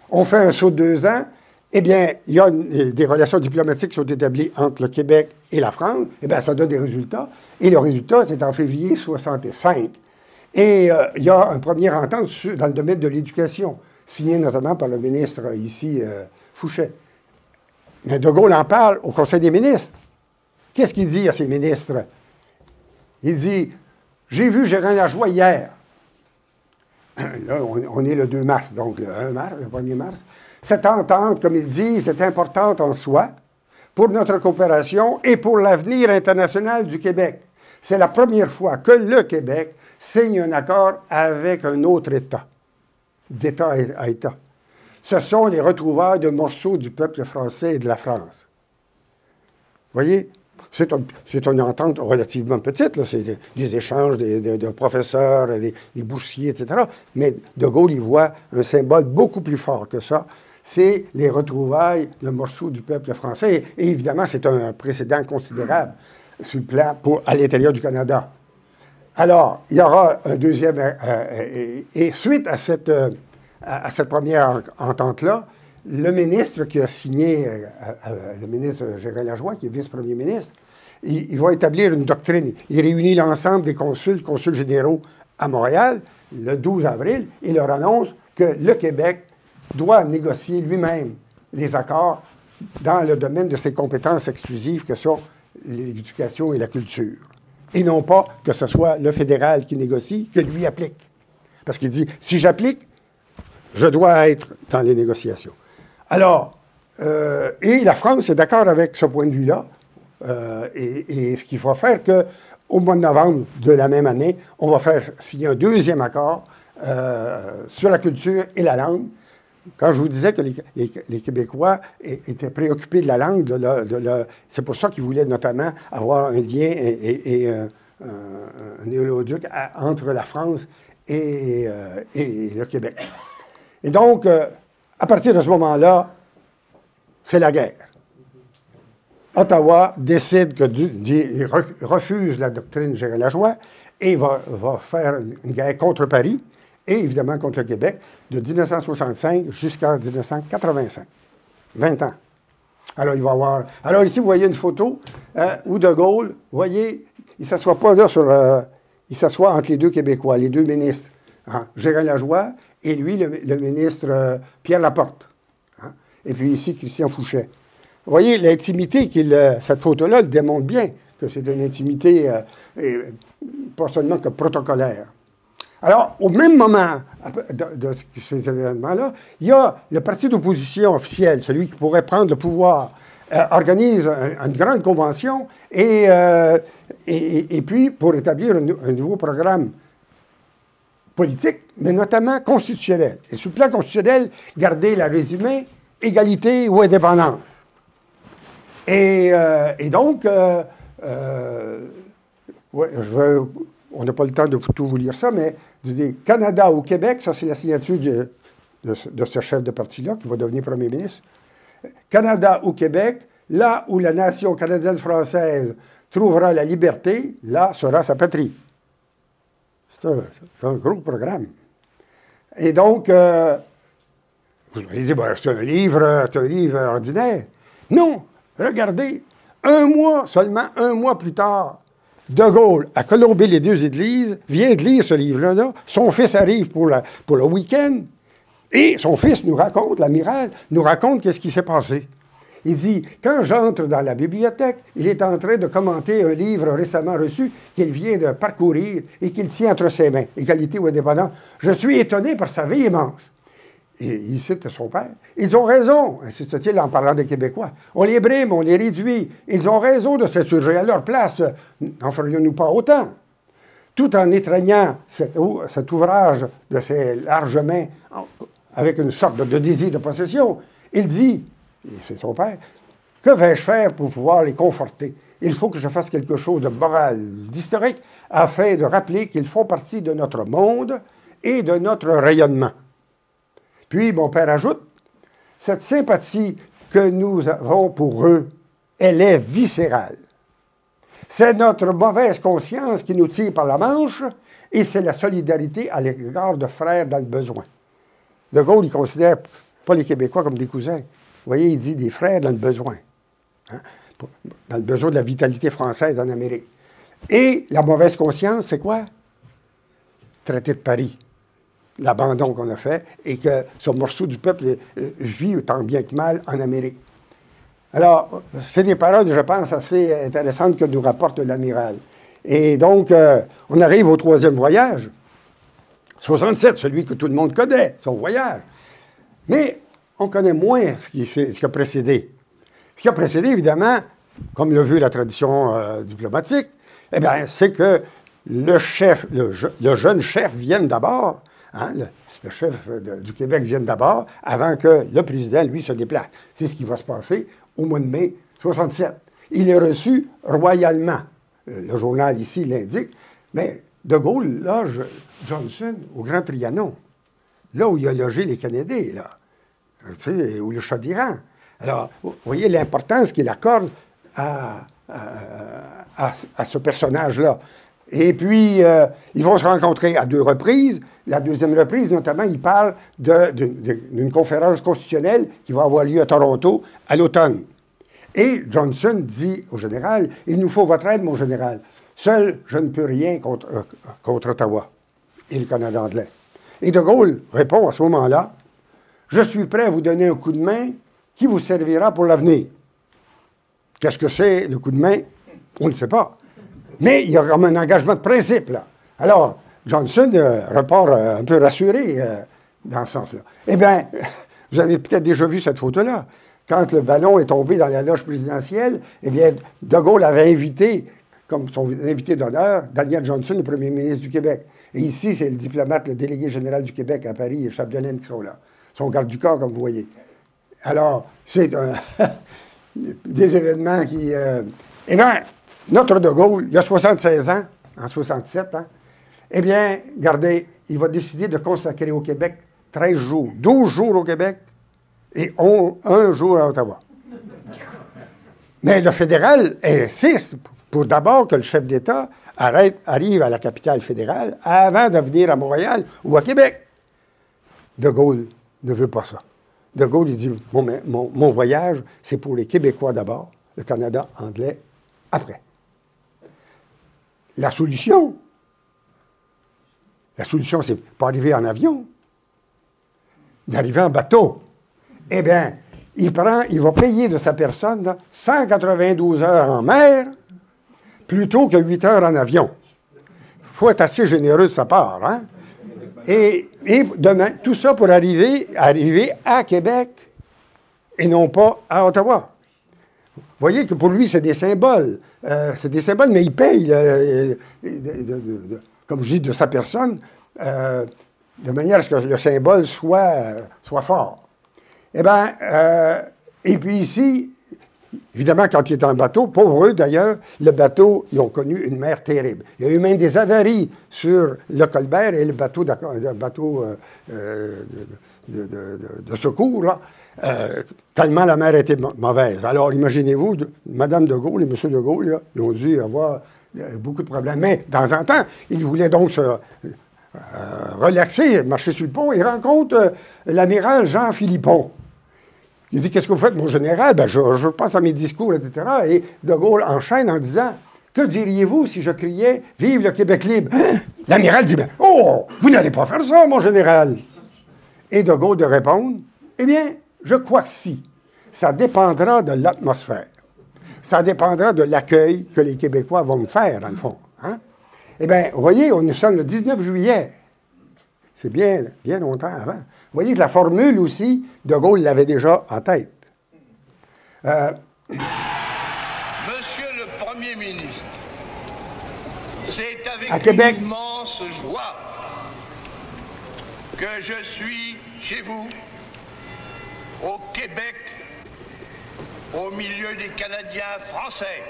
on fait un saut de 2 ans. Eh bien, il y a des relations diplomatiques qui sont établies entre le Québec et la France. Eh bien, ça donne des résultats. Et le résultat, c'est en février 65. Et il y a un premier entente dans le domaine de l'éducation, signé notamment par le ministre ici, Fouché. Mais De Gaulle en parle au Conseil des ministres. Qu'est-ce qu'il dit à ses ministres? Il dit, « J'ai vu Gérard Lajoie hier. » Là, on est le 2 mars, donc le 1er mars. Cette entente, comme il dit, est importante en soi pour notre coopération et pour l'avenir international du Québec. C'est la première fois que le Québec signe un accord avec un autre État, d'État à État. Ce sont les retrouvailles de morceaux du peuple français et de la France. Vous voyez, c'est une entente relativement petite, c'est des échanges de professeurs, des boursiers, etc. Mais De Gaulle y voit un symbole beaucoup plus fort que ça. c'est les retrouvailles de morceaux du peuple français. Et évidemment, c'est un précédent considérable sur le plan à l'intérieur du Canada. Alors, il y aura un deuxième... et suite à cette première entente-là, le ministre qui a signé, le ministre Gérald Lajoie, qui est vice-premier ministre, il va établir une doctrine. Il réunit l'ensemble des consuls généraux à Montréal le 12 avril. Il leur annonce que le Québec doit négocier lui-même les accords dans le domaine de ses compétences exclusives que sont l'éducation et la culture. Et non pas que ce soit le fédéral qui négocie, que lui applique. Parce qu'il dit, si j'applique, je dois être dans les négociations. Alors, et la France est d'accord avec ce point de vue-là. Et ce qu'il va faire qu'au mois de novembre de la même année, on va faire signer un deuxième accord sur la culture et la langue. Quand je vous disais que les Québécois étaient préoccupés de la langue, c'est pour ça qu'ils voulaient notamment avoir un lien et un néoloduc entre la France et le Québec. Et donc, à partir de ce moment-là, c'est la guerre. Ottawa décide il refuse la doctrine Gérald Lajoie et va faire une guerre contre Paris et évidemment contre le Québec de 1965 jusqu'en 1985. 20 ans. Alors, il va avoir... Alors, ici, vous voyez une photo où De Gaulle, vous voyez, il ne s'assoit pas là il s'assoit entre les deux Québécois, les deux ministres. Hein, Gérald Lajoie et lui, le ministre Pierre Laporte. Hein, et puis ici, Christian Fouchet. Vous voyez, l'intimité, cette photo-là le démontre bien, que c'est une intimité pas seulement que protocolaire. Alors, au même moment de ces événements-là, il y a le parti d'opposition officiel, celui qui pourrait prendre le pouvoir, organise une grande convention et puis pour établir un nouveau programme politique, mais notamment constitutionnel. Et sur le plan constitutionnel, garder la résumé, égalité ou indépendance. Et donc, on n'a pas le temps de tout vous lire ça, mais je dis Canada ou Québec, ça c'est la signature de ce chef de parti-là qui va devenir premier ministre. Canada ou Québec, là où la nation canadienne-française trouvera la liberté, là sera sa patrie. C'est un gros programme. Et donc, vous allez dire, ben, c'est un livre ordinaire. Non! Regardez, seulement un mois plus tard, De Gaulle, à Colombey-les-Deux-Églises, vient de lire ce livre-là. Son fils arrive pour le week-end et son fils nous raconte, l'amiral, nous raconte qu'est-ce qui s'est passé. Il dit, quand j'entre dans la bibliothèque, il est en train de commenter un livre récemment reçu qu'il vient de parcourir et qu'il tient entre ses mains, Égalité ou indépendance. Je suis étonné par sa véhémence. Et il cite son père. Ils ont raison, insiste-t-il en parlant des Québécois. On les brime, on les réduit. Ils ont raison de s'insurger à leur place. N'en ferions-nous pas autant? Tout en étreignant cet ouvrage de ses larges mains avec une sorte de désir de possession, il dit, et c'est son père, que vais-je faire pour pouvoir les conforter? Il faut que je fasse quelque chose de moral, d'historique, afin de rappeler qu'ils font partie de notre monde et de notre rayonnement. Puis, mon père ajoute, cette sympathie que nous avons pour eux, elle est viscérale. C'est notre mauvaise conscience qui nous tire par la manche et c'est la solidarité à l'égard de frères dans le besoin. De Gaulle, il ne considère pas les Québécois comme des cousins. Vous voyez, il dit des frères dans le besoin. Hein? Dans le besoin de la vitalité française en Amérique. Et la mauvaise conscience, c'est quoi? Traité de Paris. L'abandon qu'on a fait et que ce morceau du peuple vit tant bien que mal en Amérique. Alors, c'est des paroles, je pense, assez intéressantes que nous rapporte l'amiral. Et donc, on arrive au troisième voyage. 67, celui que tout le monde connaît, son voyage. Mais on connaît moins ce qui a précédé. Ce qui a précédé, évidemment, comme le veut la tradition diplomatique, eh bien, c'est que le jeune chef vienne d'abord. Hein, le chef du Québec vient d'abord, avant que le président, lui, se déplace. C'est ce qui va se passer au mois de mai 67. Il est reçu royalement. Le journal ici l'indique. Mais De Gaulle loge Johnson au Grand Trianon, là où il a logé les Canadiens, là. tu sais, ou le Shah d'Iran. Alors, vous voyez l'importance qu'il accorde à ce personnage-là. Et puis, ils vont se rencontrer à 2 reprises. La 2e reprise, notamment, il parle d'une conférence constitutionnelle qui va avoir lieu à Toronto à l'automne. Et Johnson dit au général, « Il nous faut votre aide, mon général. Seul, je ne peux rien contre Ottawa et le Canada anglais. » Et De Gaulle répond à ce moment-là, « Je suis prêt à vous donner un coup de main qui vous servira pour l'avenir. » Qu'est-ce que c'est, le coup de main? On ne sait pas. Mais il y a comme un engagement de principe, là. Alors, Johnson repart un peu rassuré dans ce sens-là. Eh bien, vous avez peut-être déjà vu cette photo-là. Quand le ballon est tombé dans la loge présidentielle, eh bien, De Gaulle avait invité, comme son invité d'honneur, Daniel Johnson, le premier ministre du Québec. Et ici, c'est le diplomate, le délégué général du Québec à Paris, et Chapdelaine, qui sont là. Son garde du corps, comme vous voyez. Alors, c'est des événements qui... Eh bien, notre De Gaulle, il a 76 ans, en 67 ans, eh bien, regardez, il va décider de consacrer au Québec 13 jours, 12 jours au Québec et 1 jour à Ottawa. Mais le fédéral insiste pour d'abord que le chef d'État arrive à la capitale fédérale avant de venir à Montréal ou à Québec. De Gaulle ne veut pas ça. De Gaulle, il dit, mon voyage, c'est pour les Québécois d'abord, le Canada anglais après. La solution, c'est pas arriver en avion, d'arriver en bateau. Eh bien, il va payer de sa personne là, 192 heures en mer plutôt que 8 heures en avion. Il faut être assez généreux de sa part, hein? Et demain, tout ça pour arriver à Québec et non pas à Ottawa. Vous voyez que pour lui, c'est des symboles. Mais il paye, comme je dis, de sa personne, de manière à ce que le symbole soit fort. Eh bien, et puis ici, évidemment, quand il est en bateau, pauvres eux d'ailleurs, le bateau, ils ont connu une mer terrible. Il y a eu même des avaries sur le Colbert et le bateau de secours, là. Tellement la mer était mauvaise. Alors, imaginez-vous, Mme de Gaulle et M. de Gaulle, là, ils ont dû avoir beaucoup de problèmes. Mais, de temps en temps, ils voulaient donc se relaxer, marcher sur le pont. Ils rencontrent l'amiral Jean Philippon. Il dit, « Qu'est-ce que vous faites, mon général? » Ben, je pense à mes discours, etc. Et de Gaulle enchaîne en disant, « Que diriez-vous si je criais « Vive le Québec libre » hein? L'amiral dit, « Oh, vous n'allez pas faire ça, mon général. » Et de Gaulle de répondre, « Eh bien, je crois que si. Ça dépendra de l'atmosphère. Ça dépendra de l'accueil que les Québécois vont me faire, dans le fond. Hein? » Eh bien, vous voyez, nous sommes le 19 juillet. C'est bien longtemps avant. Vous voyez que la formule aussi, de Gaulle l'avait déjà en tête. Monsieur le Premier ministre, c'est avec une immense joie que je suis chez vous, au Québec, au milieu des Canadiens français,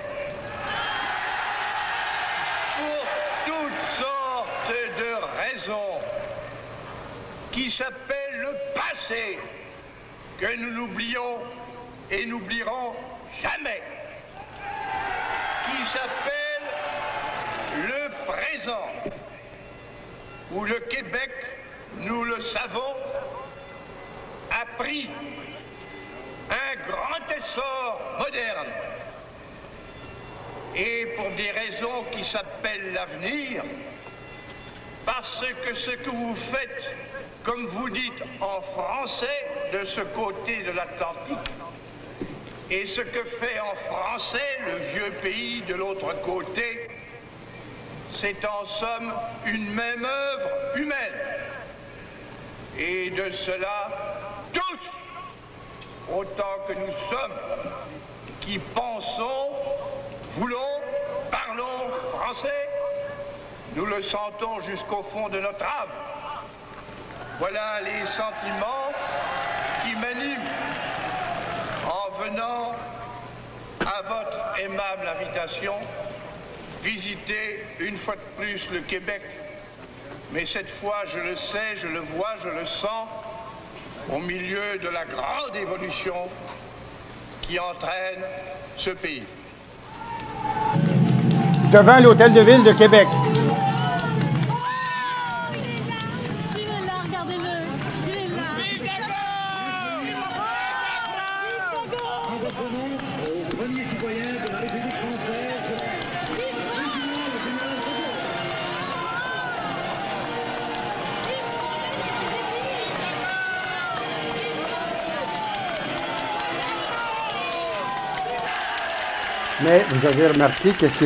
pour toutes sortes de raisons qui s'appellent le passé, que nous n'oublions et n'oublierons jamais, qui s'appelle le présent, où le Québec, nous le savons, a pris un grand essor moderne. Et pour des raisons qui s'appellent l'avenir, parce que ce que vous faites, comme vous dites en français, de ce côté de l'Atlantique, et ce que fait en français le vieux pays de l'autre côté, c'est en somme une même œuvre humaine. Et de cela, tous, autant que nous sommes, qui pensons, voulons, parlons français, nous le sentons jusqu'au fond de notre âme. Voilà les sentiments qui m'animent en venant à votre aimable invitation visiter une fois de plus le Québec. Mais cette fois, je le sais, je le vois, je le sens, au milieu de la grande évolution qui entraîne ce pays. Devant l'Hôtel de Ville de Québec. Il est là, regardez-le. Il est là. En votre nom, au premier citoyen de la République française, Mais vous avez remarqué qu'est-ce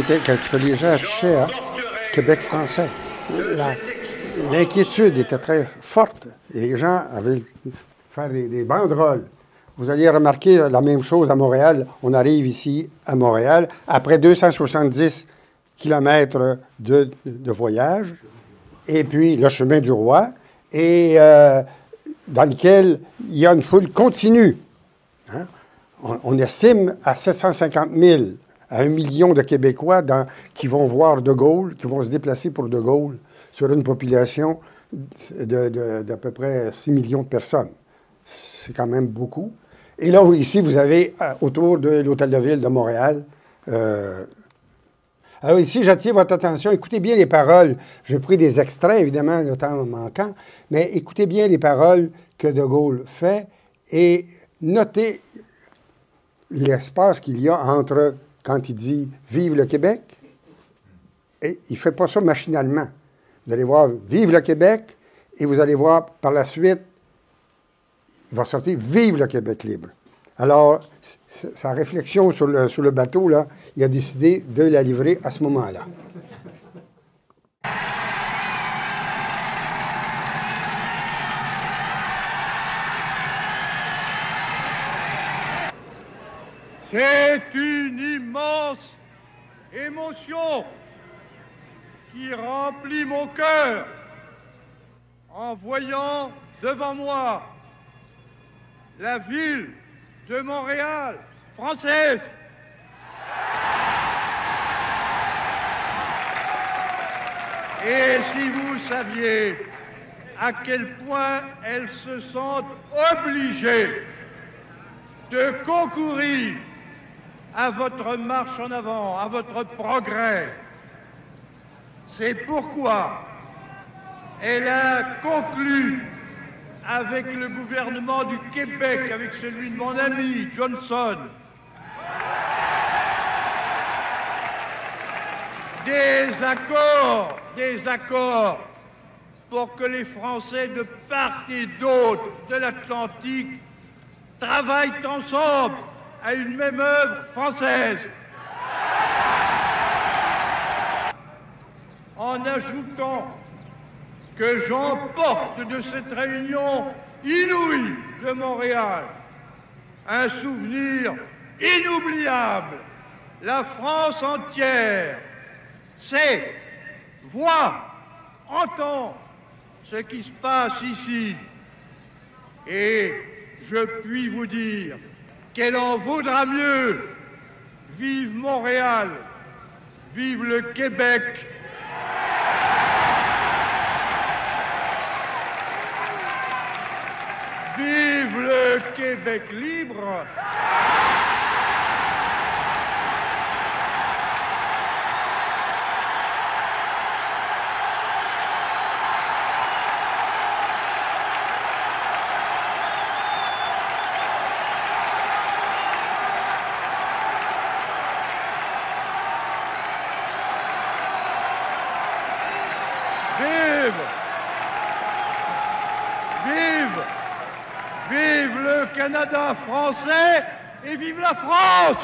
que les gens affichaient à Québec français. L'inquiétude était très forte et les gens avaient fait des banderoles. Vous allez remarquer la même chose à Montréal. On arrive ici à Montréal après 270 kilomètres de voyage et puis le chemin du roi et dans lequel il y a une foule continue. Hein? On estime à 750 000 à 1 million de Québécois qui vont voir De Gaulle, qui vont se déplacer pour De Gaulle sur une population d'à peu près 6 millions de personnes. C'est quand même beaucoup. Et là, ici, vous avez autour de l'Hôtel de Ville de Montréal. Alors ici, j'attire votre attention. Écoutez bien les paroles. J'ai pris des extraits, évidemment, le temps manquant, mais écoutez bien les paroles que De Gaulle fait et notez l'espace qu'il y a entre quand il dit « Vive le Québec », et il ne fait pas ça machinalement. Vous allez voir « Vive le Québec » et vous allez voir par la suite, il va sortir « Vive le Québec libre ». Alors, sa réflexion sur le bateau, là, il a décidé de la livrer à ce moment-là. C'est une immense émotion qui remplit mon cœur en voyant devant moi la ville de Montréal française. Et si vous saviez à quel point elles se sentent obligées de concourir à votre marche en avant, à votre progrès. C'est pourquoi elle a conclu avec le gouvernement du Québec, avec celui de mon ami Johnson, des accords pour que les Français de part et d'autre de l'Atlantique travaillent ensemble à une même œuvre française. En ajoutant que j'emporte de cette réunion inouïe de Montréal un souvenir inoubliable. La France entière sait, voit, entend ce qui se passe ici. Et je puis vous dire qu'elle en vaudra mieux. Vive Montréal, vive le Québec. Vive le Québec libre. Vive le Canada français et vive la France!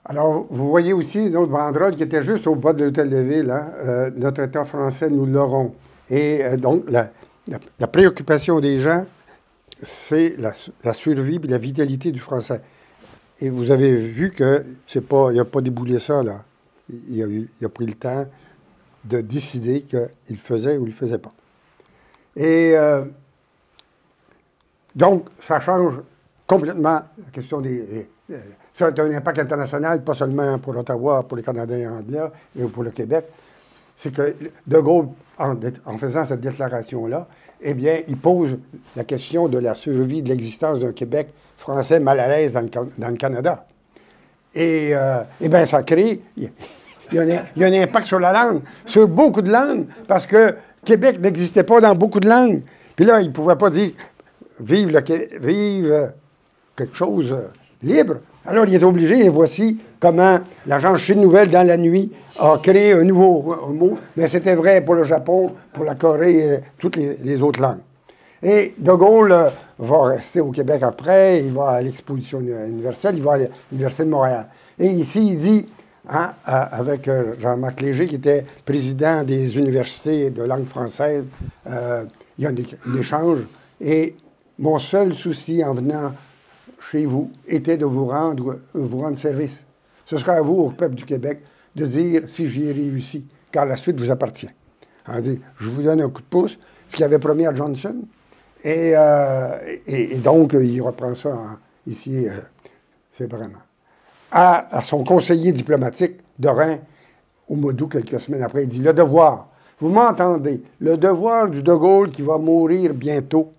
Alors, vous voyez aussi une autre banderole qui était juste au bas de l'Hôtel de Ville. Hein? Notre État français, nous l'aurons. Et donc, la préoccupation des gens, c'est la survie et la vitalité du français. Et vous avez vu que il n'a pas déboulé ça, là. Il a pris le temps de décider qu'il le faisait ou il ne le faisait pas. Et donc, ça change complètement la question des Ça a un impact international, pas seulement pour Ottawa, pour les Canadiens anglais et pour le Québec. C'est que De Gaulle, en faisant cette déclaration-là, eh bien, il pose la question de la survie de l'existence d'un Québec français mal à l'aise dans le Canada. Et bien, ça crée... Il y a un impact sur la langue, sur beaucoup de langues, parce que Québec n'existait pas dans beaucoup de langues. Puis là, il ne pouvait pas dire « vive quelque chose libre ». Alors, il est obligé, et voici comment l'agence Chine Nouvelle, dans la nuit, a créé un nouveau mot. Mais c'était vrai pour le Japon, pour la Corée et toutes les autres langues. Et De Gaulle va rester au Québec après, il va à l'exposition universelle, il va à l'Université de Montréal. Et ici, il dit, hein, avec Jean-Marc Léger, qui était président des universités de langue française, il y a un échange. Et mon seul souci en venant chez vous était de vous rendre service. Ce sera à vous, au peuple du Québec, de dire si j'y ai réussi, car la suite vous appartient. On dit, je vous donne un coup de pouce, ce qu'il avait promis à Johnson, et donc il reprend ça ici séparément. À son conseiller diplomatique, Dorin, au mois d'août, quelques semaines après, il dit, le devoir, vous m'entendez, le devoir du De Gaulle qui va mourir bientôt,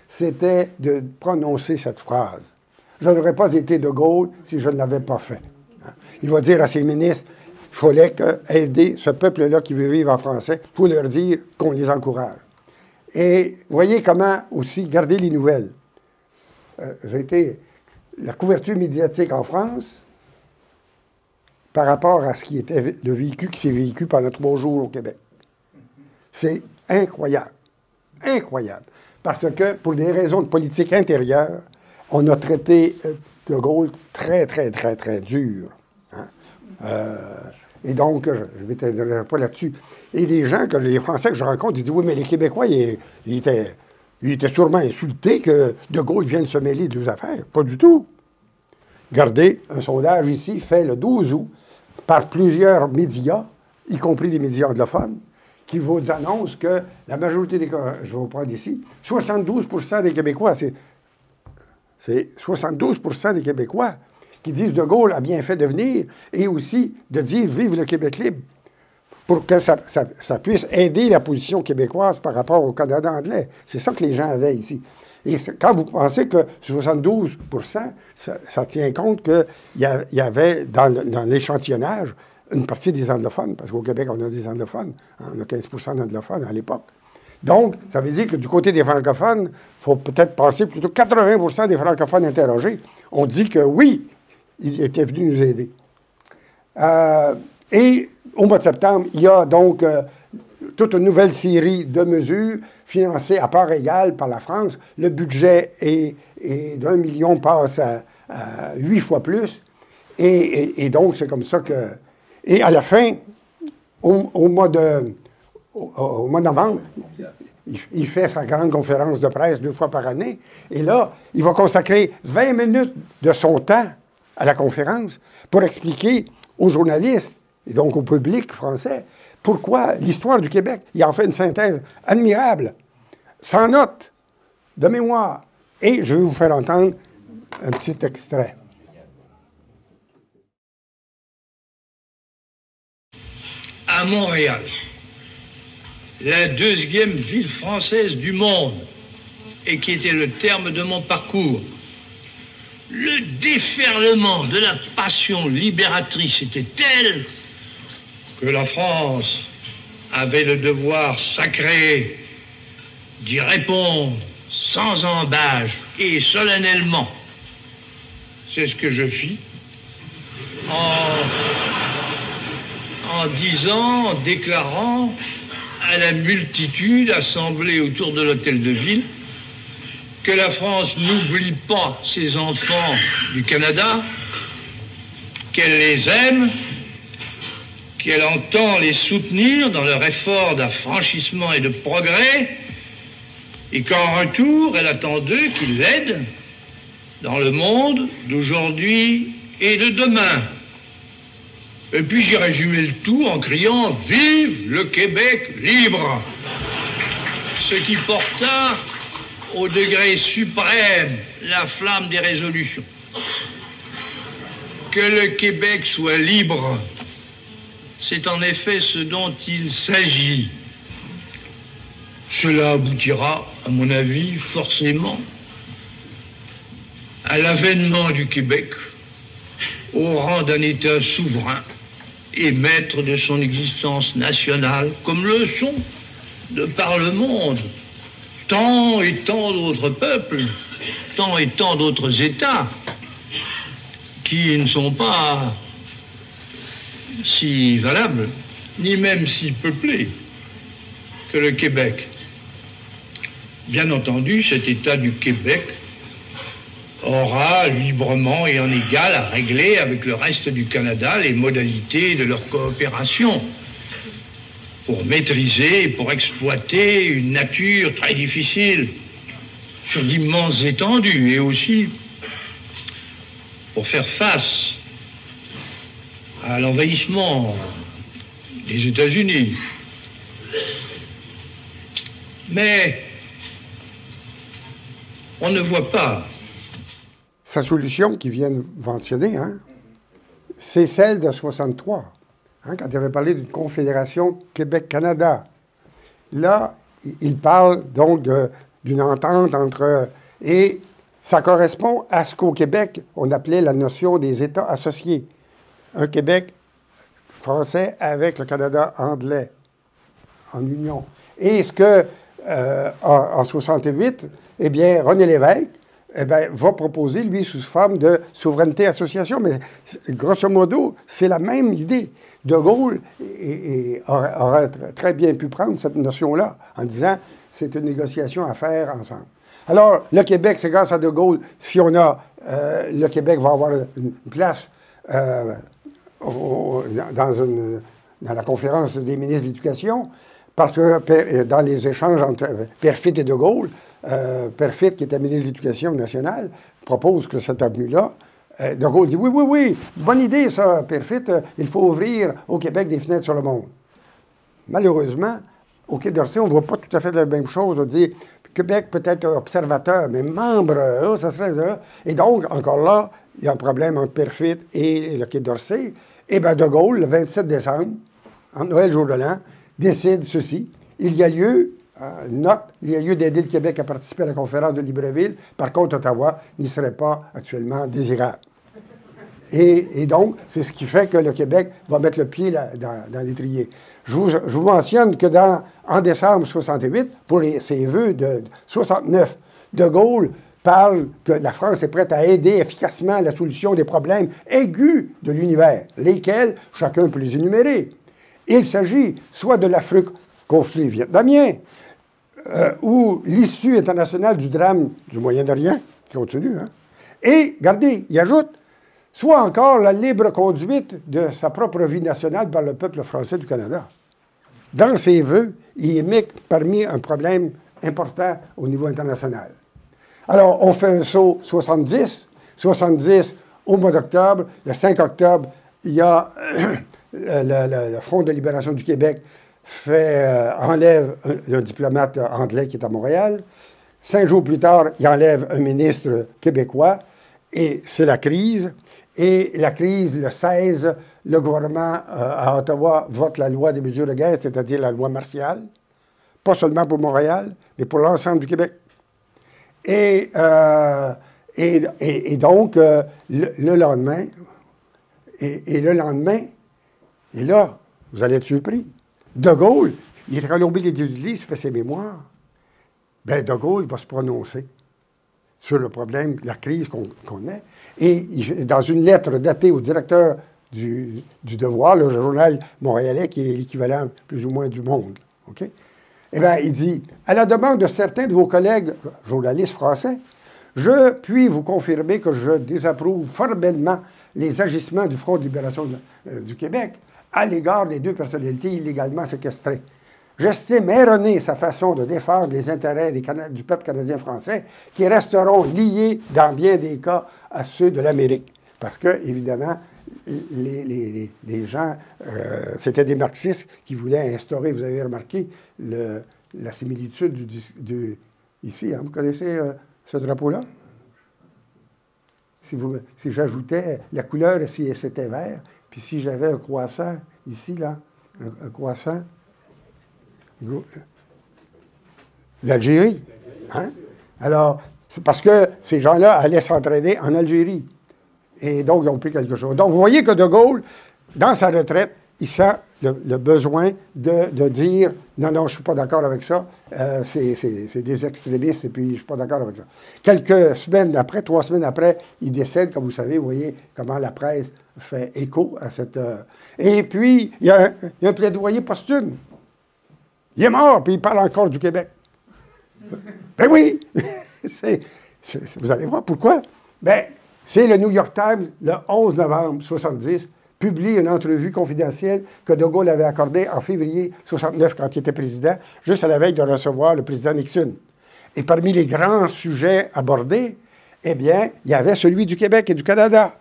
c'était de prononcer cette phrase. Je n'aurais pas été De Gaulle si je ne l'avais pas fait. Il va dire à ses ministres, il fallait aider ce peuple-là qui veut vivre en français, pour leur dire qu'on les encourage. Et voyez comment aussi garder les nouvelles. La couverture médiatique en France, par rapport à ce qui était le vécu qui s'est vécu pendant 3 jours au Québec. C'est incroyable. Incroyable. Parce que, pour des raisons de politique intérieure, on a traité De Gaulle très, très, très, très dur. Hein? Et donc, je ne m'étendrai pas là-dessus. Et les gens, les Français que je rencontre, ils disent, oui, mais les Québécois, ils étaient sûrement insultés que De Gaulle vienne se mêler de leurs affaires. Pas du tout. Regardez, un sondage ici, fait le 12 août, par plusieurs médias, y compris des médias anglophones, qui vous annoncent que la majorité des... Je vais vous prendre ici. 72 % des Québécois, c'est 72 % des Québécois qui disent De Gaulle a bien fait de venir et aussi de dire « Vive le Québec libre » pour que ça puisse aider la position québécoise par rapport au Canada anglais. C'est ça que les gens avaient ici. Et quand vous pensez que 72 %, ça tient compte qu'il y avait dans l'échantillonnage une partie des anglophones, parce qu'au Québec, on a des anglophones. Hein, on a 15 % d'anglophones à l'époque. Donc, ça veut dire que du côté des francophones, il faut peut-être penser plutôt 80 % des francophones interrogés ont dit que oui, ils étaient venus nous aider. Et au mois de septembre, il y a donc toute une nouvelle série de mesures financées à part égale par la France. Le budget est d'1 million passe à 8 fois plus. Et donc, c'est comme ça que... Et à la fin, au mois de novembre, il fait sa grande conférence de presse 2 fois par année. Et là, il va consacrer 20 minutes de son temps à la conférence pour expliquer aux journalistes et donc au public français pourquoi l'histoire du Québec. Il en fait une synthèse admirable, sans note, de mémoire. Et je vais vous faire entendre un petit extrait. À Montréal, la 2e ville française du monde, et qui était le terme de mon parcours, le déferlement de la passion libératrice était tel que la France avait le devoir sacré d'y répondre sans embâche et solennellement. C'est ce que je fis en disant, en déclarant à la multitude assemblée autour de l'hôtel de ville que la France n'oublie pas ses enfants du Canada, qu'elle les aime, qu'elle entend les soutenir dans leur effort d'affranchissement et de progrès, et qu'en retour, elle attend d'eux qu'ils l'aident dans le monde d'aujourd'hui et de demain. Et puis j'ai résumé le tout en criant « Vive le Québec libre !» Ce qui porta au degré suprême la flamme des résolutions. Que le Québec soit libre, c'est en effet ce dont il s'agit. Cela aboutira, à mon avis, forcément, à l'avènement du Québec au rang d'un État souverain et maître de son existence nationale, comme le sont, de par le monde, tant et tant d'autres peuples, tant et tant d'autres États, qui ne sont pas si valables, ni même si peuplés, que le Québec. Bien entendu, cet État du Québec aura librement et en égal à régler avec le reste du Canada les modalités de leur coopération pour maîtriser et pour exploiter une nature très difficile sur d'immenses étendues et aussi pour faire face à l'envahissement des États-Unis. Mais on ne voit pas. Sa solution qu'il vient de mentionner, hein, c'est celle de 63, hein, quand il avait parlé d'une confédération Québec-Canada. Là, il parle donc d'une entente entre... Et ça correspond à ce qu'au Québec, on appelait la notion des États associés. Un Québec français avec le Canada anglais en union. Et ce que, en 68, eh bien, René Lévesque, eh bien, va proposer, lui, sous forme de souveraineté association. Mais grosso modo, c'est la même idée. De Gaulle aurait très bien pu prendre cette notion-là en disant c'est une négociation à faire ensemble. Alors, le Québec, c'est grâce à De Gaulle, si on a... le Québec va avoir une place dans la conférence des ministres de l'Éducation, parce que dans les échanges entre Perfit et De Gaulle, Perfit, qui était ministre de l'Éducation nationale, propose que cette avenue-là, De Gaulle dit oui, oui, oui, bonne idée ça, Perfit, il faut ouvrir au Québec des fenêtres sur le monde. Malheureusement, au Quai d'Orsay, on ne voit pas tout à fait la même chose. On dit Québec peut être observateur, mais membre, ça serait... Et donc, encore là, il y a un problème entre Perfit et le Quai d'Orsay. Et bien, De Gaulle, le 27 décembre, en Noël, jour de l'an, décide ceci. Il y a lieu... note, il y a lieu d'aider le Québec à participer à la conférence de Libreville. Par contre, Ottawa n'y serait pas actuellement désirable. Et donc, c'est ce qui fait que le Québec va mettre le pied dans l'étrier. Je vous mentionne que en décembre 68, pour ses vœux de 69, De Gaulle parle que la France est prête à aider efficacement à la solution des problèmes aigus de l'univers, lesquels chacun peut les énumérer. Il s'agit soit de l'Afrique, conflit vietnamien, ou l'issue internationale du drame du Moyen-Orient, qui continue, hein. Et, regardez, il ajoute, soit encore la libre conduite de sa propre vie nationale par le peuple français du Canada. Dans ses vœux, il émet parmi un problème important au niveau international. Alors, on fait un saut 70. 70, au mois d'octobre, le 5 octobre, il y a le Front de libération du Québec enlève un diplomate anglais qui est à Montréal. 5 jours plus tard, il enlève un ministre québécois. Et c'est la crise. Et la crise, le 16, le gouvernement à Ottawa vote la loi des mesures de guerre, c'est-à-dire la loi martiale, pas seulement pour Montréal, mais pour l'ensemble du Québec. Et donc, le lendemain, et là, vous allez être surpris, De Gaulle, il est renommé des Églises, il fait ses mémoires. Bien, De Gaulle va se prononcer sur le problème, la crise qu'on a. Et dans une lettre datée au directeur du Devoir, le journal montréalais, qui est l'équivalent plus ou moins du Monde, OK? Eh bien, il dit, à la demande de certains de vos collègues journalistes français, je puis vous confirmer que je désapprouve formellement les agissements du Front de libération du Québec à l'égard des 2 personnalités illégalement séquestrées. J'estime erronée sa façon de défendre les intérêts du peuple canadien-français qui resteront liés dans bien des cas à ceux de l'Amérique. Parce que, évidemment, les gens, c'était des marxistes qui voulaient instaurer, vous avez remarqué, la similitude ici, hein, vous connaissez ce drapeau-là? si j'ajoutais la couleur, si c'était vert, puis si j'avais un croissant ici, là, un croissant, l'Algérie. Hein? Alors, c'est parce que ces gens-là allaient s'entraîner en Algérie. Et donc, ils ont pris quelque chose. Donc, vous voyez que De Gaulle, dans sa retraite, il sent le besoin de dire « Non, non, je ne suis pas d'accord avec ça. C'est des extrémistes et puis je ne suis pas d'accord avec ça. » Quelques semaines après, 3 semaines après, il décède, comme vous savez, vous voyez comment la presse fait écho à cette... Et puis, il y a un plaidoyer posthume. Il est mort, puis il parle encore du Québec. Ben oui! Vous allez voir pourquoi. Ben, c'est le New York Times, le 11 novembre 1970, publie une entrevue confidentielle que De Gaulle avait accordée en février 1969 quand il était président, juste à la veille de recevoir le président Nixon. Et parmi les grands sujets abordés, eh bien, il y avait celui du Québec et du Canada.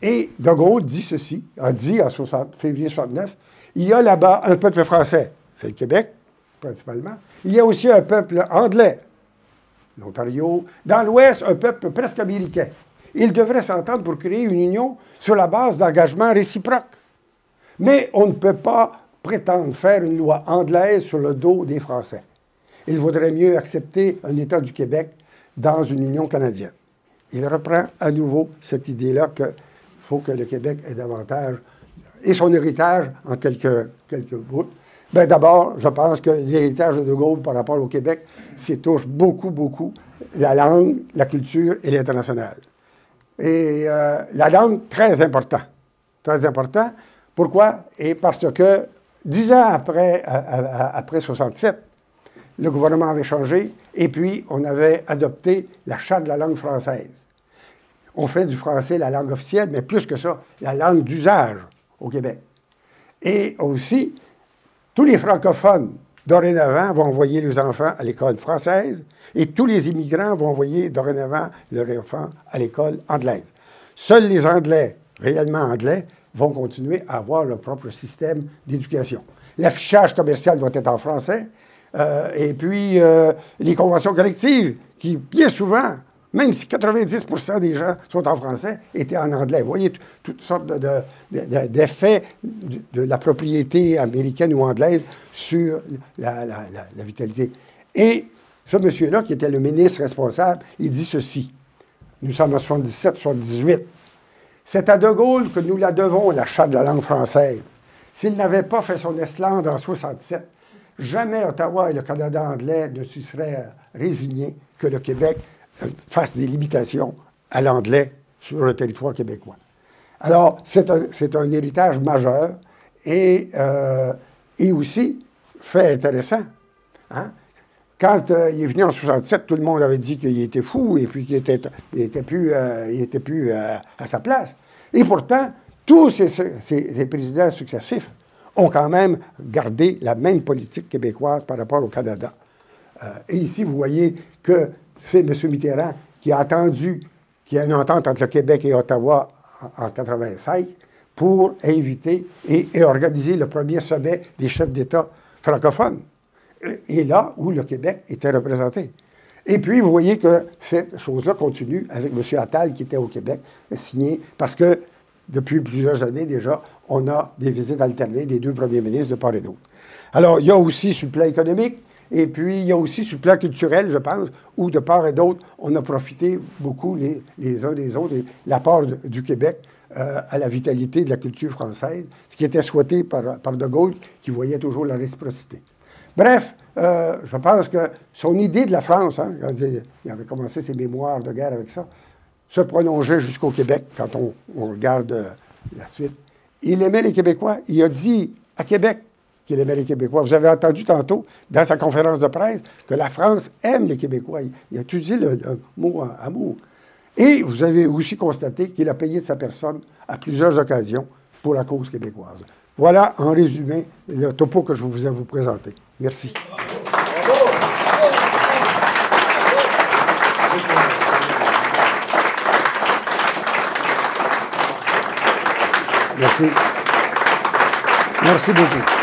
Et De Gaulle dit ceci, a dit en février 1969, il y a là-bas un peuple français, c'est le Québec, principalement. Il y a aussi un peuple anglais, l'Ontario. Dans l'Ouest, un peuple presque américain. Ils devraient s'entendre pour créer une union sur la base d'engagements réciproques. Mais on ne peut pas prétendre faire une loi anglaise sur le dos des Français. Il vaudrait mieux accepter un État du Québec dans une union canadienne. Il reprend à nouveau cette idée-là qu'il faut que le Québec ait davantage, et son héritage en quelques bouts. Bien, d'abord, je pense que l'héritage de Gaulle par rapport au Québec, c'est touche beaucoup, beaucoup la langue, la culture et l'international. Et la langue, très important. Très important. Pourquoi? Et parce que 10 ans après 67, le gouvernement avait changé et puis on avait adopté la Charte de la langue française. On fait du français la langue officielle, mais plus que ça, la langue d'usage au Québec. Et aussi, tous les francophones, dorénavant, vont envoyer leurs enfants à l'école française et tous les immigrants vont envoyer dorénavant leurs enfants à l'école anglaise. Seuls les Anglais, réellement anglais, vont continuer à avoir leur propre système d'éducation. L'affichage commercial doit être en français et puis les conventions collectives qui, bien souvent, même si 90% des gens sont en français, étaient en anglais. Vous voyez toutes sortes d'effets de la propriété américaine ou anglaise sur la vitalité. Et ce monsieur-là, qui était le ministre responsable, il dit ceci. Nous sommes en 77, 78. C'est à De Gaulle que nous la devons, la Charte de la langue française. S'il n'avait pas fait son Islande en 67, jamais Ottawa et le Canada anglais ne s'y seraient résignés que le Québec fasse des limitations à l'anglais sur le territoire québécois. Alors, c'est un héritage majeur et aussi, fait intéressant, hein? Quand il est venu en 67, tout le monde avait dit qu'il était fou et puis qu'il était plus à sa place. Et pourtant, tous ces présidents successifs ont quand même gardé la même politique québécoise par rapport au Canada. Et ici, vous voyez que c'est M. Mitterrand qui a attendu qu'il y ait une entente entre le Québec et Ottawa en 1985 pour inviter et organiser le premier sommet des chefs d'État francophones. Et là où le Québec était représenté. Et puis, vous voyez que cette chose-là continue avec M. Attal qui était au Québec, signé, parce que depuis plusieurs années déjà, on a des visites alternées des 2 premiers ministres de part et d'autre. Alors, il y a aussi sur le plan économique, et puis il y a aussi sur le plan culturel, je pense, où de part et d'autre, on a profité beaucoup les uns des autres, et l'apport du Québec à la vitalité de la culture française, ce qui était souhaité par De Gaulle, qui voyait toujours la réciprocité. Bref, je pense que son idée de la France, hein, quand il avait commencé ses mémoires de guerre avec ça, se prolongeait jusqu'au Québec, quand on regarde la suite. Il aimait les Québécois. Il a dit à Québec qu'il aimait les Québécois. Vous avez entendu tantôt, dans sa conférence de presse, que la France aime les Québécois. Il a utilisé le mot amour. Et vous avez aussi constaté qu'il a payé de sa personne à plusieurs occasions pour la cause québécoise. Voilà, en résumé, le topo que je vous ai vous présenter. Merci. Merci. Merci beaucoup.